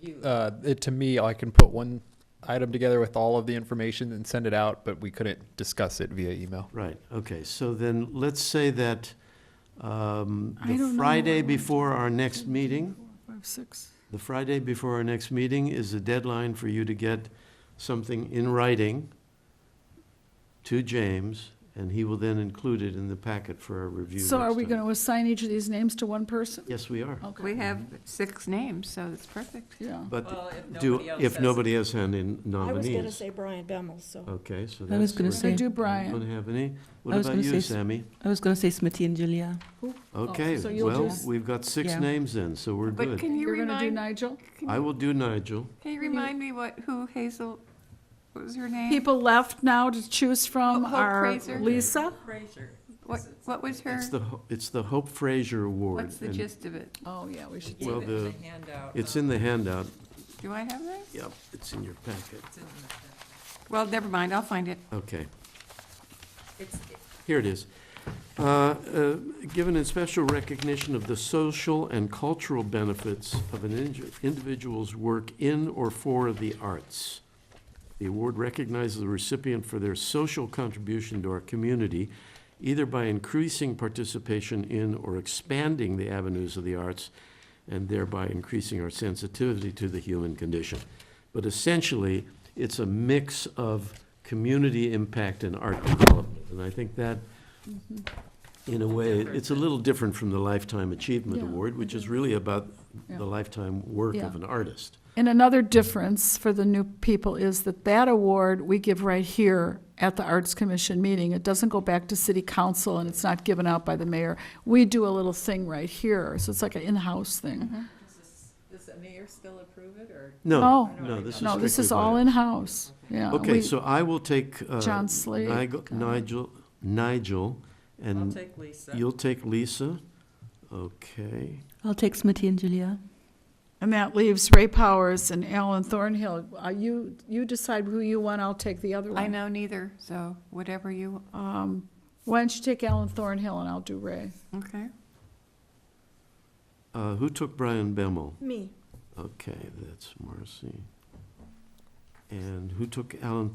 it to me, I can put one item together with all of the information and send it out, but we couldn't discuss it via email. right, okay, so then let's say that I the don't know Friday what- before our next meeting, 5, 6. the Friday before our next meeting is the deadline for you to get something in writing to James, and he will then include it in the packet for our review So are next we time. going to assign each of these names to one person? Yes, we are. Okay. We have 6 names, so it's perfect. Yeah. But Well, if do, nobody else if has nobody has any nominees. I was going to say Brian Bemmel, so. Okay, so that's. I was gonna great. say- I do You Brian. don't have any? What I was about gonna you, say Sammy? I was going to say Smitty and Julia. Okay, so you'll well, do- we've got 6 Yeah. names then, so we're But good. can you You're going to do remind, Nigel? I will do Nigel. can you remind me who Hazel, what was her name? People left now to choose from Hope are Fraser? Lisa? What was her, It's the Hope Fraser Award. what's the and- gist of it? Oh, yeah, we should. Well, say the, handout. it's in the handout. Do I have that? Yep, it's in your packet. Well, never mind, I'll find it. Okay, It's, here it is. Given in special recognition of the social and cultural benefits of an individual's work in or for the arts. The award recognizes the recipient for their social contribution to our community, either by increasing participation in or expanding the avenues of the arts, and thereby increasing our sensitivity to the human condition. But essentially, it's a mix of community impact and art development. And I think that, in a way, it's a little different from the Lifetime Achievement Yeah, Award, which is really about Yeah. the lifetime work Yeah. of an artist. And another difference for the new people is that award we give right here at the Arts Commission meeting. It doesn't go back to city council and it's not given out by the mayor. We do a little thing right here, so it's like an in-house thing. does the mayor still approve it, or? No, no, this is No, this is strictly by- all in-house, yeah. Okay, we- so I will take John Slade, Nigel, I'll and take Lisa. you'll take Lisa. Okay. I'll take Smitty and Julia. And that leaves Ray Powers and Alan Thornhill. You decide who you want, I'll take the other one. I know neither, so whatever you, Why don't you take Alan Thornhill and I'll do Ray? okay. Who took Brian Bemmel? Me. Okay, that's Marcy. And who took Alan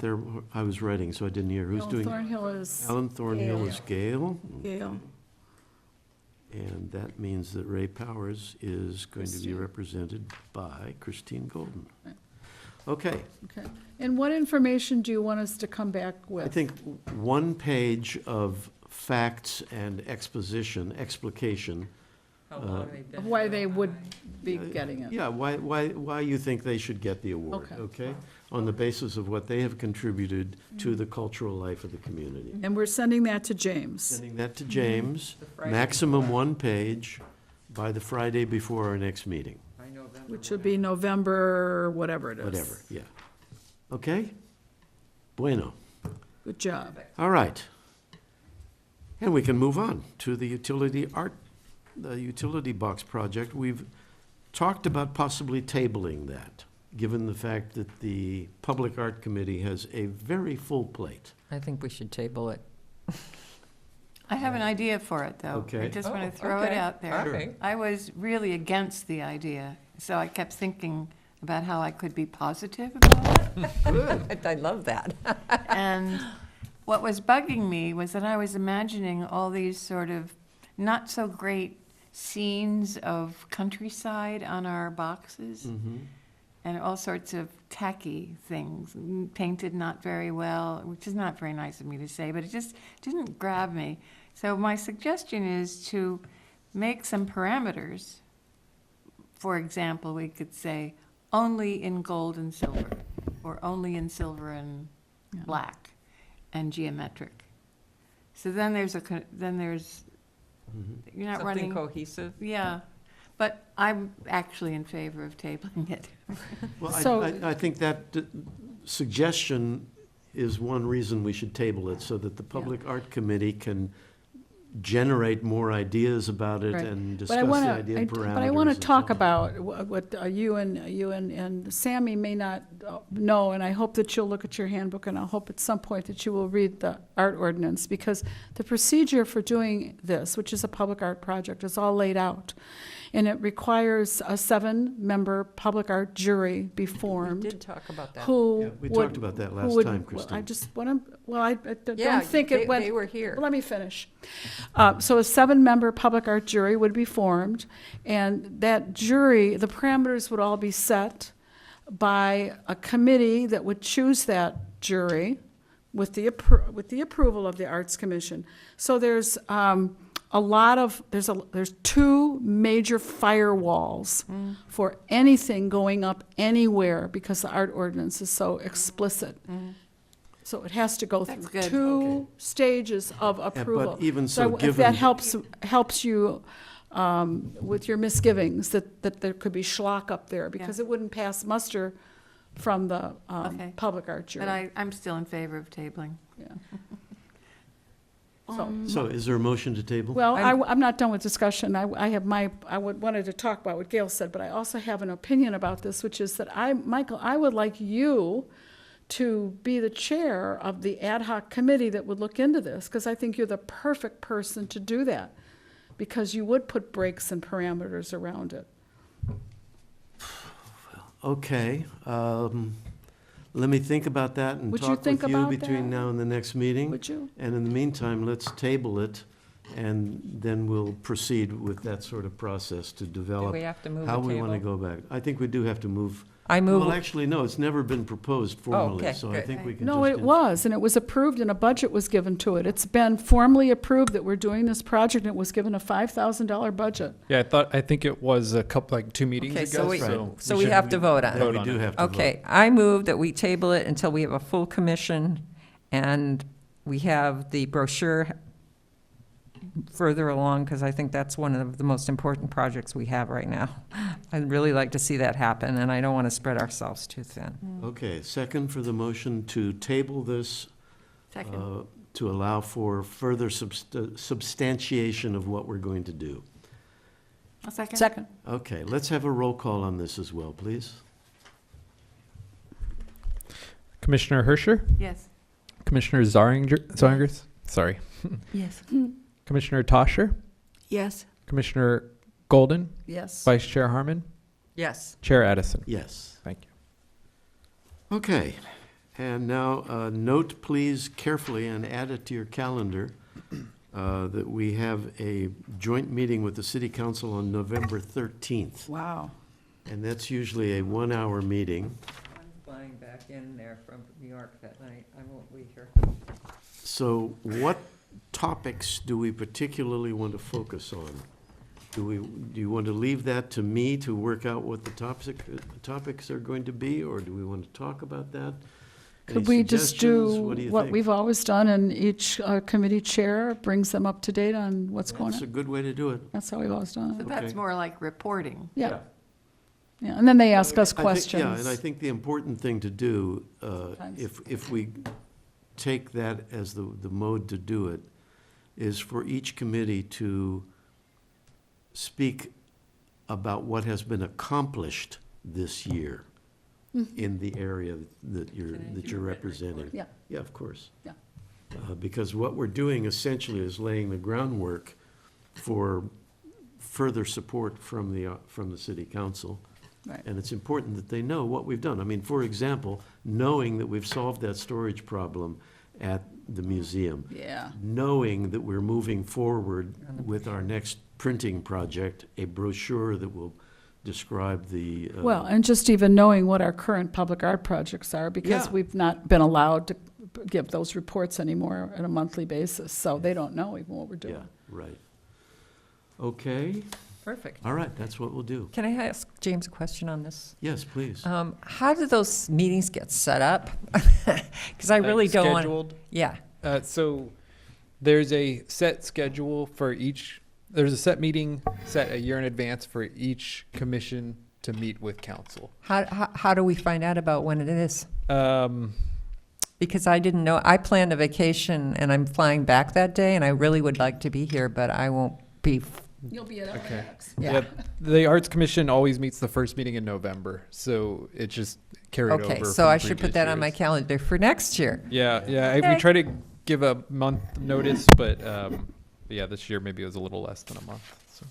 I was writing, so I didn't hear. Who's Alan doing? Thornhill is Alan Thornhill is Gail. Gail. And that means that Ray Powers is going to be Christine. represented by Christine Golden. Okay, Okay. And what information do you want us to come back with? I think one page of facts and explication. Of why they would be getting it? Yeah, why you think they should get the award, Okay. okay? On the basis of what they have contributed to the cultural life of the community. And we're sending that to James. Sending that to James, maximum one page, by the Friday before our next meeting. Which would be November, whatever it is. Whatever, yeah. Okay? Bueno. Good job. All right. And we can move on to the utility box project. We've talked about possibly tabling that, given the fact that the Public Art Committee has a very full plate. I think we should table it. I have an idea for it, though. Okay. I just want Oh, to throw it okay. out there. All right. I was really against the idea, so I kept thinking about how I could be positive about it. I love that. And what was bugging me was that I was imagining all these sort of not so great scenes of countryside on our boxes and all sorts of tacky things, painted not very well, which is not very nice of me to say, but it just didn't grab me. So my suggestion is to make some parameters. For example, we could say only in gold and silver, or only in silver and black and geometric. So then there's you're not Something running. cohesive. Yeah, but I'm actually in favor of tabling it. Well, So- I think that suggestion is one reason we should table it, so that the Public Art Committee can generate more ideas about it Right. and But discuss the idea of parameters. But I want to and talk so on. about what you and Sammy may not know, and I hope that you'll look at your handbook, and I hope at some point that you will read the art ordinance, because the procedure for doing this, which is a public art project, is all laid out. And it requires a 7-member public art jury be formed. We did talk about that. Who Yeah, we would- talked about that who last would- time, well, I Christine. just want to, well, I Yeah, don't think it went. they were here. Let me finish. So a 7-member public art jury would be formed, and that jury, the parameters would all be set by a committee that would choose that jury with the approval of the Arts Commission. So there's there's 2 major firewalls for anything going up anywhere, because the art ordinance is so explicit. So it has to go That's through good. 2 stages of approval. even so, If that given- helps you with your misgivings that there could be schlock up there, because Yeah. it wouldn't pass muster from the Okay. public art jury. But I'm still in favor of tabling. Yeah. So is there a motion to table? Well, I'm not done with discussion. I wanted to talk about what Gail said, but I also have an opinion about this, which is that Michael, I would like you to be the chair of the ad hoc committee that would look into this, because I think you're the perfect person to do that, because you would put breaks and parameters around it. Okay, let me think about that and Would you talk think with you about between that? now and the next meeting. Would you? And in the meantime, let's table it, and then we'll proceed with that sort of process to develop we have to move how the we want to table? go back. I think we do have to move. I move. Well, actually, no, it's never been proposed formally, okay, so I good. think we can No, just. it was, and it was approved, and a budget was given to it. It's been formally approved that we're doing this project, and it was given a $5,000 budget. Yeah, I think it was a couple, like 2 meetings Okay, ago. so we have to vote on it. Yeah, we do have to vote. Okay, I move that we table it until we have a full commission and we have the brochure further along, because I think that's one of the most important projects we have right now. I'd really like to see that happen, and I don't want to spread ourselves too thin. Okay, second for the motion to table this, Second. to allow for further substantiation of what we're going to do. A second? Second. Okay, let's have a roll call on this as well, please. Commissioner Herscher, Yes. Commissioner Zongers, sorry, Yes. Commissioner Toscher, Yes. Commissioner Golden, Yes. Vice Chair Harmon, Yes. Chair Addison. Yes. Thank you. Okay, and now note please carefully and add it to your calendar that we have a joint meeting with the City Council on November 13th. Wow. And that's usually a 1-hour meeting. back in there from New York that night. I won't be here. So what topics do we particularly want to focus on? Do you want to leave that to me to work out what the topics are going to be, or do we want to talk about that? Could Any we just suggestions? do What do you what think? we've always done, and each committee chair brings them up to date on what's going That's a on? good way to do it. That's how we've always done So it. that's Okay. more like reporting. Yeah. Yeah, and then they ask us I think- questions. Yeah, and I think the important thing to do, Sometimes. if we take that as the mode to do it, is for each committee to speak about what has been accomplished this year in the area that you're representing. Yeah. Yeah, of course. Yeah. Because what we're doing essentially is laying the groundwork for further support from the city council. Right. And it's important that they know what we've done. I mean, for example, knowing that we've solved that storage problem at the museum. Yeah. Knowing that we're moving forward with our next printing project, a brochure that will describe the. Well, and just even knowing what our current public art projects are, because Yeah. we've not been allowed to give those reports anymore on a monthly basis, so they don't know even what we're Yeah, doing. right. Okay, Perfect. all right, that's what we'll do. Can I ask James a question on this? Yes, please. How do those meetings get set up? Because I really don't want. Scheduled? Yeah. So there's a set schedule for each, there's a set meeting set a year in advance for each commission to meet with council. How do we find out about when it is? Um, Because I didn't know. I planned a vacation and I'm flying back that day, and I really would like to be here, but I won't be. You'll be at Okay. LAX. Yeah. The Arts Commission always meets the first meeting in November, so it just carried over. Okay, so from I should put previous that on my years. calendar for next year. Yeah, yeah. Okay. We try to give a month notice, but yeah, this year maybe it was a little less than a month. So.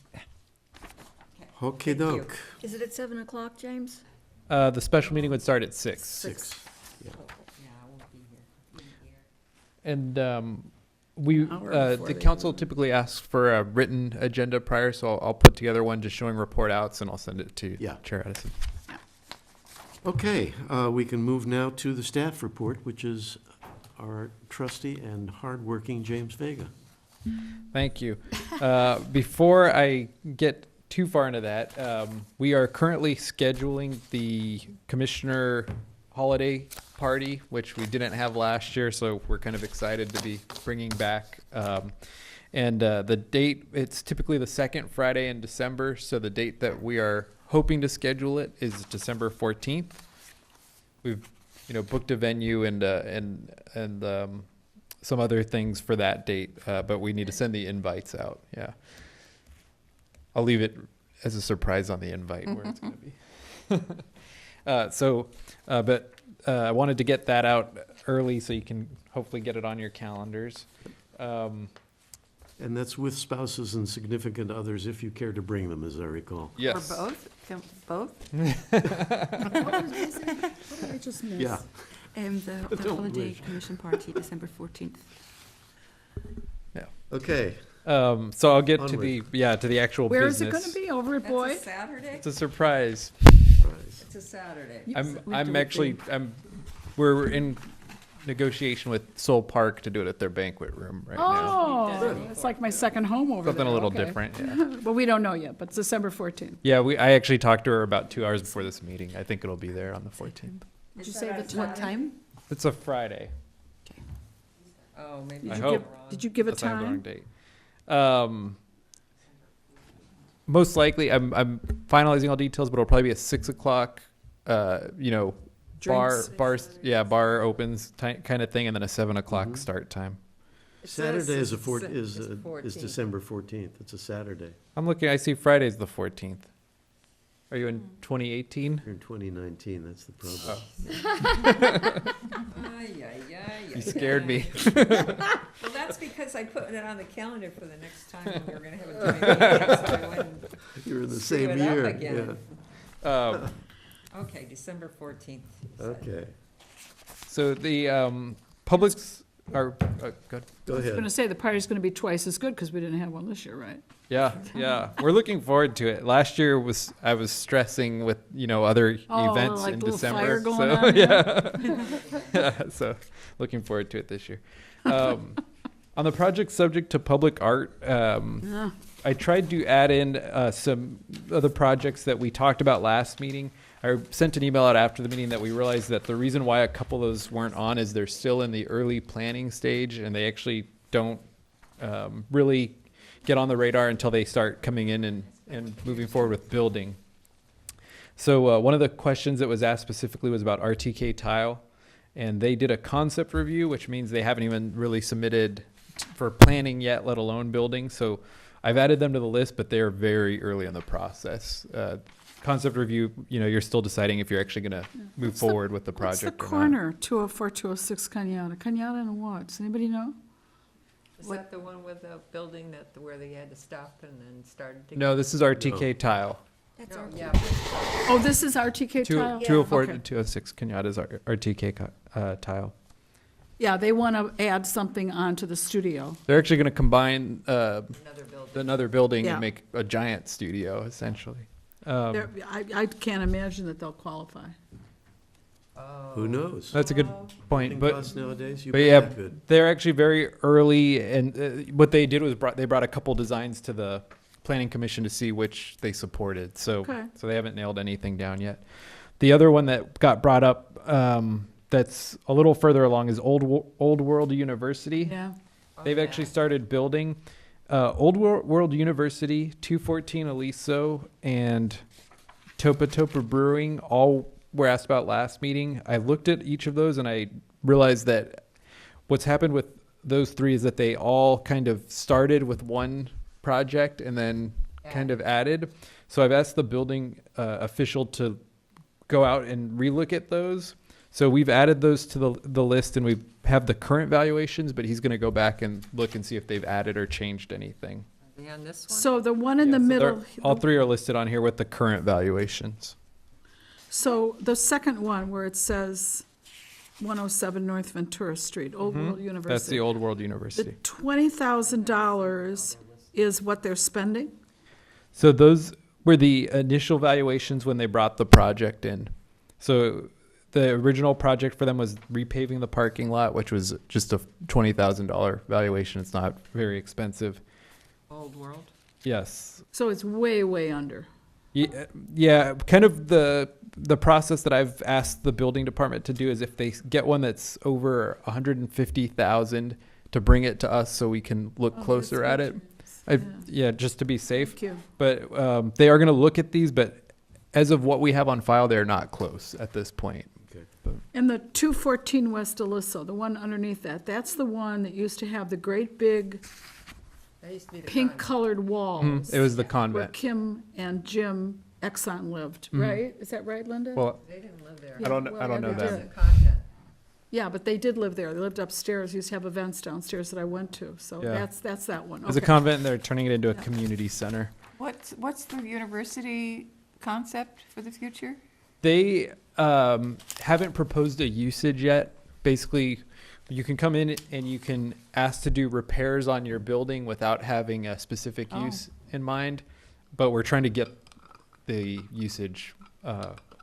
Okey doke. Is it at 7 o'clock, James? The special meeting would start at 6. 6. Yeah. And we, the council typically asks for a written agenda prior, so I'll put together one just showing report outs, and I'll send it to Yeah. Chair Edison. Okay, we can move now to the staff report, which is our trusty and hardworking James Vega. Thank you. Before I get too far into that, we are currently scheduling the commissioner holiday party, which we didn't have last year, so we're kind of excited to be bringing back. And the date, it's typically the second Friday in December, so the date that we are hoping to schedule it is December 14th. We've, booked a venue and some other things for that date, but we need to send the invites out. Yeah, I'll leave it as a surprise on the invite where it's going to be. But I wanted to get that out early so you can hopefully get it on your calendars. And that's with spouses and significant others, if you care to bring them, as I recall. Yes. For both? Both? What did I just miss? Yeah. The Don't holiday wish. commission party, December 14th. Okay. So I'll get to Onward. the actual Where is business. it going to be? Over at Boyd? That's a Saturday? It's a surprise. It's a Saturday. We're in negotiation with Soul Park to do it at their banquet room right now. Oh, it's like my second home over there. Something a little Okay. different, yeah. But we don't know yet, but it's December 14th. Yeah, I actually talked to her about 2 hours before this meeting. I think it'll be there on the 14th. Did you say the time? What time? It's a Friday. Oh, maybe. I Did you hope. give- did you give a Unless I have the wrong time? date. Most likely, I'm finalizing all details, but it'll probably be a 6 o'clock. Drinks. Bar opens kind of thing, and then a 7 o'clock start time. Saturday is it's is 14th. December 14th. It's a Saturday. I'm looking. I see Friday's the 14th. Are you in 2018? You're in 2019, that's the problem. You scared me. Well, that's because I put it on the calendar for the next time when we were going to have a joint meeting, so I wouldn't You're in the screw same it up year, again. yeah. Okay, December 14th. Okay. So the public Good. Go I was ahead. going to say, the party's going to be twice as good because we didn't have one this year, right? Yeah, yeah. We're looking forward to it. Last year I was stressing with, other Oh, events like in little December. fire going so on, yeah. So looking forward to it this year. On the project subject to public art, I tried to add in some of the projects that we talked about last meeting. I sent an email out after the meeting that we realized that the reason why a couple of those weren't on is they're still in the early planning stage, and they actually don't really get on the radar until they start coming in and moving forward with building. So one of the questions that was asked specifically was about RTK Tile, and they did a concept review, which means they haven't even really submitted for planning yet, let alone building. So I've added them to the list, but they're very early in the process. Concept review, you're still deciding if you're actually going to move forward with the project. What's the or not. corner, 204, 206 Kenyatta? Kenyatta and what? Does anybody know? Is that the one with the building where they had to stop and then started to? No, this is RTK Tile. That's our, yeah. Oh, this is RTK Tile? 204 Okay. to 206 Kenyatta is RTK Tile. Yeah, they want to add something onto the studio. They're actually going to combine another building Yeah. and make a giant studio, essentially. I can't imagine that they'll qualify. Who knows? That's a good point. Anything But, costs nowadays, you but bet yeah, that good. they're actually very early, and what they did was they brought a couple designs to the planning commission to see which they supported. So Okay. so they haven't nailed anything down yet. The other one that got brought up that's a little further along is Old World University. Yeah. They've actually started building. Old World University, 214 Aliso, and Topa Topa Brewing all were asked about last meeting. I looked at each of those and I realized that what's happened with those three is that they all kind of started with one project and then kind of added. So I've asked the building official to go out and relook at those. So we've added those to the list, and we have the current valuations, but he's going to go back and look and see if they've added or changed anything. Are they on this one? So the one in the So middle, all three are listed on here with the current valuations. so the second one where it says 107 North Ventura Street, Old World University. That's the Old World The University. $20,000 is what they're spending? So those were the initial valuations when they brought the project in. So the original project for them was repaving the parking lot, which was just a $20,000 valuation. It's not very expensive. Old World? Yes. So it's way, way under. Yeah, kind of the process that I've asked the building department to do is if they get one that's over 150,000 to bring it to us so we can look closer at it. Yeah, just to be safe. Thank you. But they are going to look at these, but as of what we have on file, they're not close at this point. And the 214 West Aliso, the one underneath that, that's the one that used to have the great big That used to be the pink-colored walls. It was the Where convent. Kim and Jim Exxon lived, Mhm. right? Is that right, Linda? Well, They didn't live there. I don't know they that. did. Convent. Yeah, but they did live there. They lived upstairs, used to have events downstairs that I went to, so Yeah. that's that one. It's a Okay. convent, and they're turning it into a community center. What's the university concept for the future? They haven't proposed a usage yet. Basically, you can come in and you can ask to do repairs on your building without having a specific use in mind. But we're trying to get the usage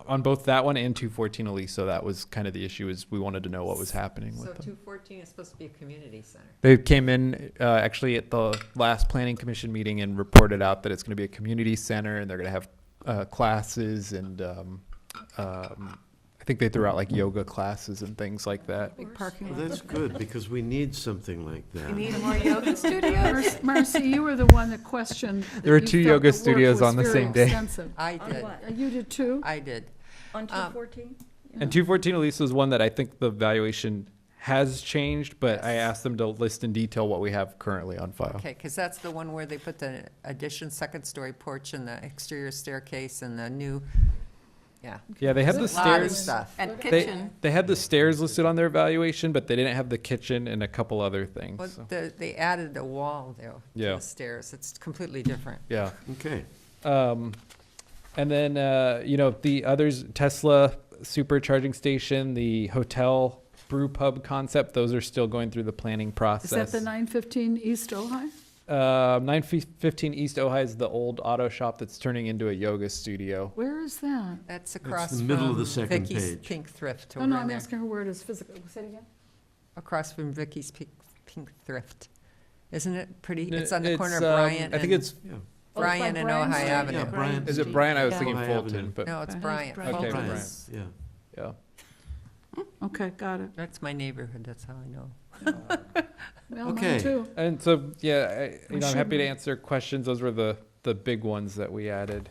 on both that one and 214 Elise. So that was kind of the issue, is we wanted to know what was happening So with them. 214 is supposed to be a community center. They came in actually at the last planning commission meeting and reported out that it's going to be a community center, and they're going to have classes and I think they threw out like yoga classes and things like that. Big parking Well, lot. that's good, because we need something like that. You need more yoga studios? Marcy, you were the one that questioned. that There were you 2 felt yoga the work studios was on the very same day. extensive. I On did. what? You did too? I did. On 214? And 214 Elise was one that I think the valuation has changed, but I asked them to list in detail what we have currently on file. Okay, because that's the one where they put the addition, second-story porch and the exterior staircase and the new, yeah. Yeah, they had the A lot of stairs. stuff. And They, kitchen? they had the stairs listed on their valuation, but they didn't have the kitchen and a couple other things. Well, so. they added a wall there to Yeah. the stairs. It's completely different. Yeah. Okay. And then, the others, Tesla supercharging station, the hotel brew pub concept, those are still going through the planning Is process. that the 915 East Ojai? 915 East Ojai is the old auto shop that's turning into a yoga studio. Where is that? That's across the middle of from the second Vicky's page. Pink Thrift Oh, over no, in I'm there. asking her where it is physically. Say it again. Across from Vicky's Pink Thrift. Isn't it pretty? No, It's on the corner of it's, Bryant I think and it's, Yeah. Bryant and Bryan Ojai Street? Avenue. Yeah, Bryant. is it Bryant? I was Yeah. thinking Ojai Fulton, Avenue. but No, it's I think Bryant. Bryant. Okay, Fulton Bryant. is- Yeah. yeah. Okay, got it. That's my neighborhood, that's how I know. Well, Okay. mine too. And so, yeah, I'm should happy to know. answer questions. Those were the big ones that we added.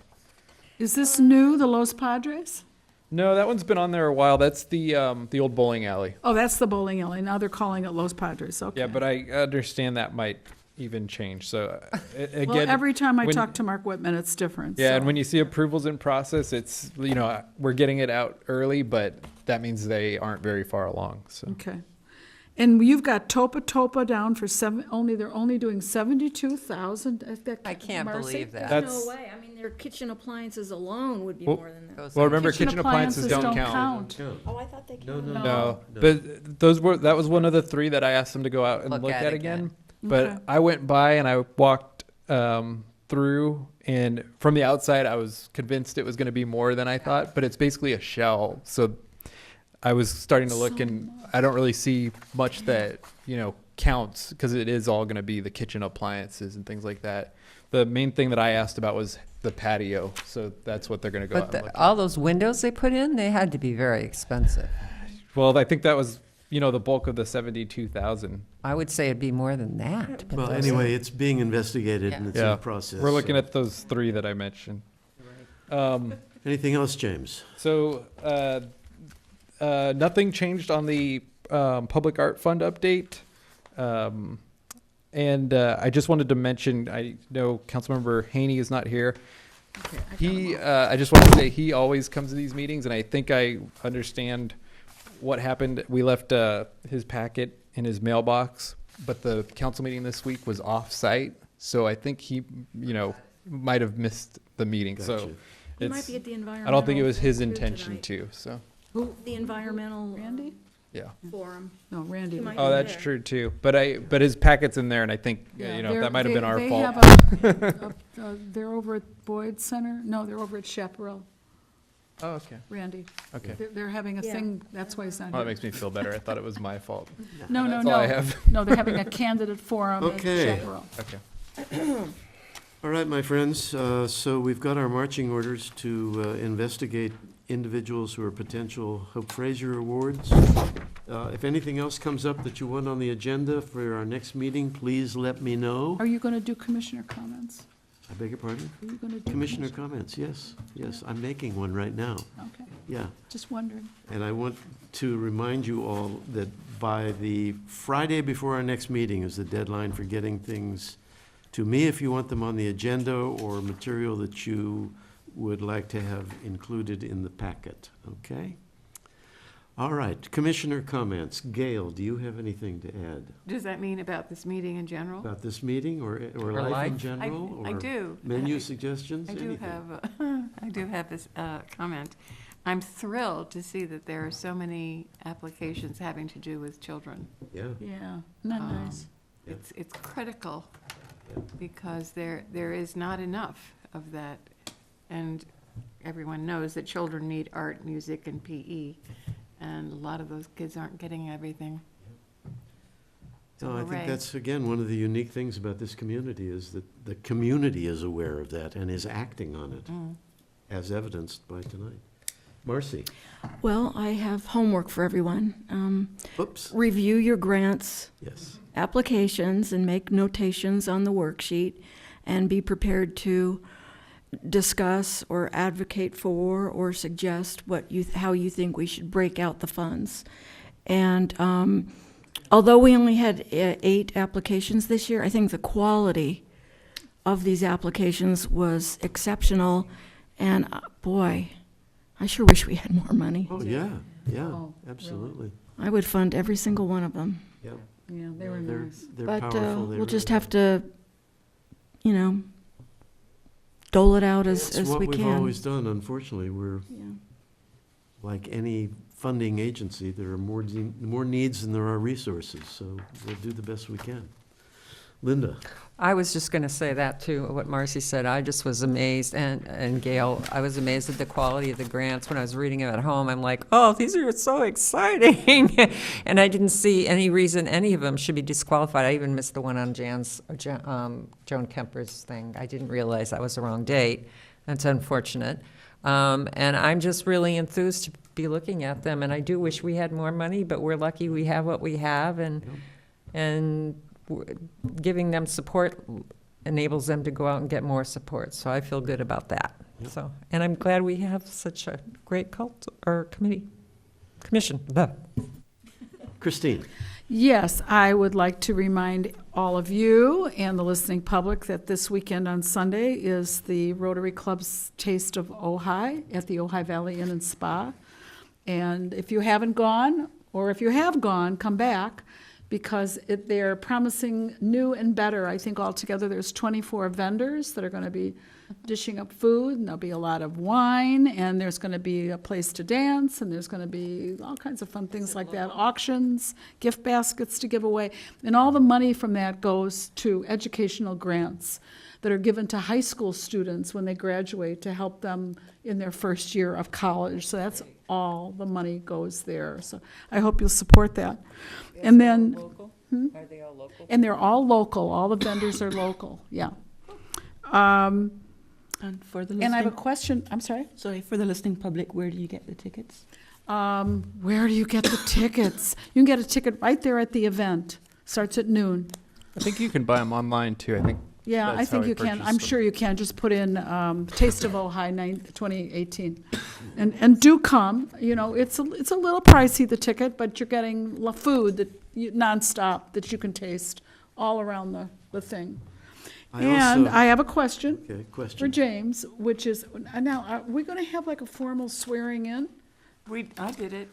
Is this new, the Los Padres? No, that one's been on there a while. That's the old bowling alley. Oh, that's the bowling alley. Now they're calling it Los Padres, okay. Yeah, but I understand that might even change. So again, Well, every time I when- talk to Mark Whitman, it's different. Yeah, so- and when you see approvals in process, it's, we're getting it out early, but that means they aren't very far along, so. Okay. And you've got Topa down for they're only doing 72,000? I can't Marcy? believe that. There's That's- no way. I mean, their kitchen appliances alone would be Well- more than that. Goes Well, up. remember, kitchen appliances don't count. Oh, I thought they No, counted. no, No, No. but that was one of the three that I asked them to go out and look at again. But Okay. I went by and I walked through, and from the outside, I was convinced it was going to be more than I thought. But it's basically a shell, so I was starting to look, and I don't really see much that counts, because it is all going to be the kitchen appliances and things like that. The main thing that I asked about was the patio, so that's what they're going to go out But and look at. all those windows they put in, they had to be very expensive. Well, I think that was the bulk of the 72,000. I would say it'd be more than that. but Well, those- anyway, it's being investigated and it's Yeah. in process. We're looking so. at those three that I mentioned. Anything else, James? So nothing changed on the public art fund update. And I just wanted to mention, I know Councilmember Haney is not here. I just want to say he always comes to these meetings, and I think I understand what happened. We left his packet in his mailbox, but the council meeting this week was off-site, so I think he, might have missed the meeting. So Gotcha. He might it's, be at the environmental. I don't think it was his thing too intention tonight. to. So The environmental Randy? yeah. forum. No, Randy. He might Oh, be that's there. true too. But his packet's in there, and I think that might have been our fault. They're over at Boyd Center? No, they're over at Chaparral. Oh, okay. Randy. Okay. They're having a Yeah. thing, that's why he's not Well, that here. makes me feel better. I thought it was my fault. No, That's all I no. have. No, they're having a candidate forum at Okay. Chaparral. Okay. All right, my friends, so we've got our marching orders to investigate individuals who are potential Hope Fraser Awards. If anything else comes up that you want on the agenda for our next meeting, please let me know. Are you going to do commissioner comments? I beg your pardon? Are you going to do? Commissioner comments, yes, I'm making one right now, Okay, yeah. just wondering. And I want to remind you all that by the Friday before our next meeting is the deadline for getting things to me if you want them on the agenda or material that you would like to have included in the packet, okay? All right, commissioner comments. Gail, do you have anything to add Does that mean about this meeting in general? about this meeting or life in life? general? I or do. Menu suggestions, I do anything? I do have this comment. I'm thrilled to see that there are so many applications having to do with children. Yeah, Yeah, not nice. Yeah. It's critical because there is not enough of that. And everyone knows that children need art, music, and PE. And a lot of those kids aren't getting everything. So No, I think hooray. that's, again, one of the unique things about this community is that the community is aware of that and is acting on it, as evidenced by tonight. Marcy? Well, I have homework for everyone. Oops. Review your grants, Yes. applications, and make notations on the worksheet, and be prepared to discuss or advocate for or suggest how you think we should break out the funds. And although we only had 8 applications this year, I think the quality of these applications was exceptional. And boy, I sure wish we had more money. Oh, yeah, Oh, really? absolutely. I would fund every single one of them. Yeah. Yeah, they were They're- nice. They're But powerful. They we'll just really have to, dole it out are. as It's we what we've can. always done, unfortunately. We're Yeah. like any funding agency. There are more needs than there are resources, so we'll do the best we can. Linda? I was just going to say that too, what Marcy said. I just was amazed, and Gail, I was amazed at the quality of the grants. When I was reading them at home, I'm like, oh, these are so exciting. And I didn't see any reason any of them should be disqualified. I even missed the one on Joan Kemper's thing. I didn't realize that was the wrong date. That's unfortunate. And I'm just really enthused to be looking at them, and I do wish we had more money, but we're lucky we have what we have, and giving them support enables them to go out and get more support. So I feel good about that. Yep. So, and I'm glad we have such a great commission. Blah. Christine? Yes, I would like to remind all of you and the listening public that this weekend on Sunday is the Rotary Club's Taste of Ojai at the Ojai Valley Inn and Spa. And if you haven't gone, or if you have gone, come back, because they're promising new and better. I think altogether there's 24 vendors that are going to be dishing up food, and there'll be a lot of wine, and there's going to be a place to dance, and there's going to be all kinds of fun things like that, auctions, gift baskets to give away, and all the money from that goes to educational grants that are given to high school students when they graduate to help them in their first year of college. So that's all the money goes there. So I hope you'll support that. And then, Are they all local? and they're all local. All the vendors are local. Yeah. And for the listening, And I have a question. I'm sorry. sorry, for the listening public, where do you get the tickets? Where do you get the tickets? You can get a ticket right there at the event. Starts at noon. I think you can buy them online too. I think. Yeah, I that's how think you can. purchased I'm them. sure you can. Just put in Taste of Ojai 2018. And do come. You know, it's a little pricey, the ticket, but you're getting food nonstop that you can taste all around the thing. And I have a question Okay, for question. James, which is, now, are we going to have like a formal swearing in? I did it.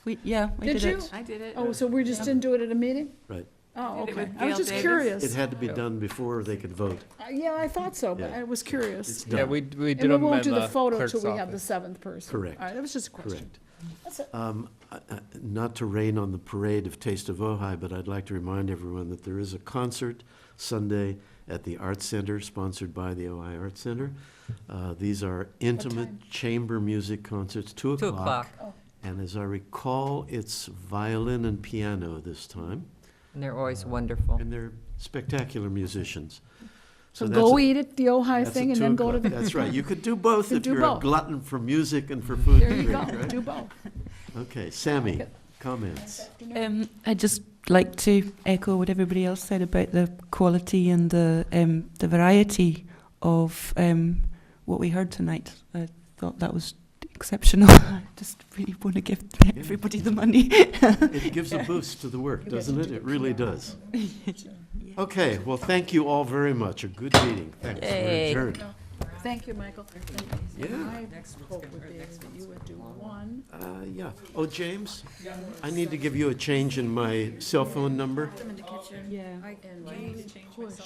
We did Did you? it. I did it. Oh, so we just didn't do it at a meeting? Right. Oh, Did it okay. with I was Gail just Davis? curious. It had to be done before they could vote. Yeah, I thought so, but Yeah. I was curious. It's Yeah, done. we did And we them won't in do the photo clerk's till we have the office. seventh person. Correct. All right, that was just a question. Correct. That's it. Not to rain on the parade of Taste of Ojai, but I'd like to remind everyone that there is a concert Sunday at the Arts Center, sponsored by the Ojai Arts Center. These are intimate chamber music concerts, 2 o'clock. 2 o'clock. Oh. And as I recall, it's violin and piano this time. And they're always wonderful. And they're spectacular musicians. So that's go a- eat at the Ojai that's thing at and 2 then go to the. o'clock. That's right. You could do both You if do you're a both. glutton for music and for food There and you go, drink, right? do both. Okay, Sammy, comments. I'd just like to echo what everybody else said about the quality and the variety of what we heard tonight. I thought that was exceptional. I just really want to give everybody the money. It gives a boost to the work, doesn't it? It really does. Okay, well, thank you all very much. A good meeting. Thanks. We're Yay. adjourned. Thank you, Michael. Yeah. My hope would be that you would do one. Yeah. Oh, James, I need to give you a change in my cell phone number. Yeah. And you push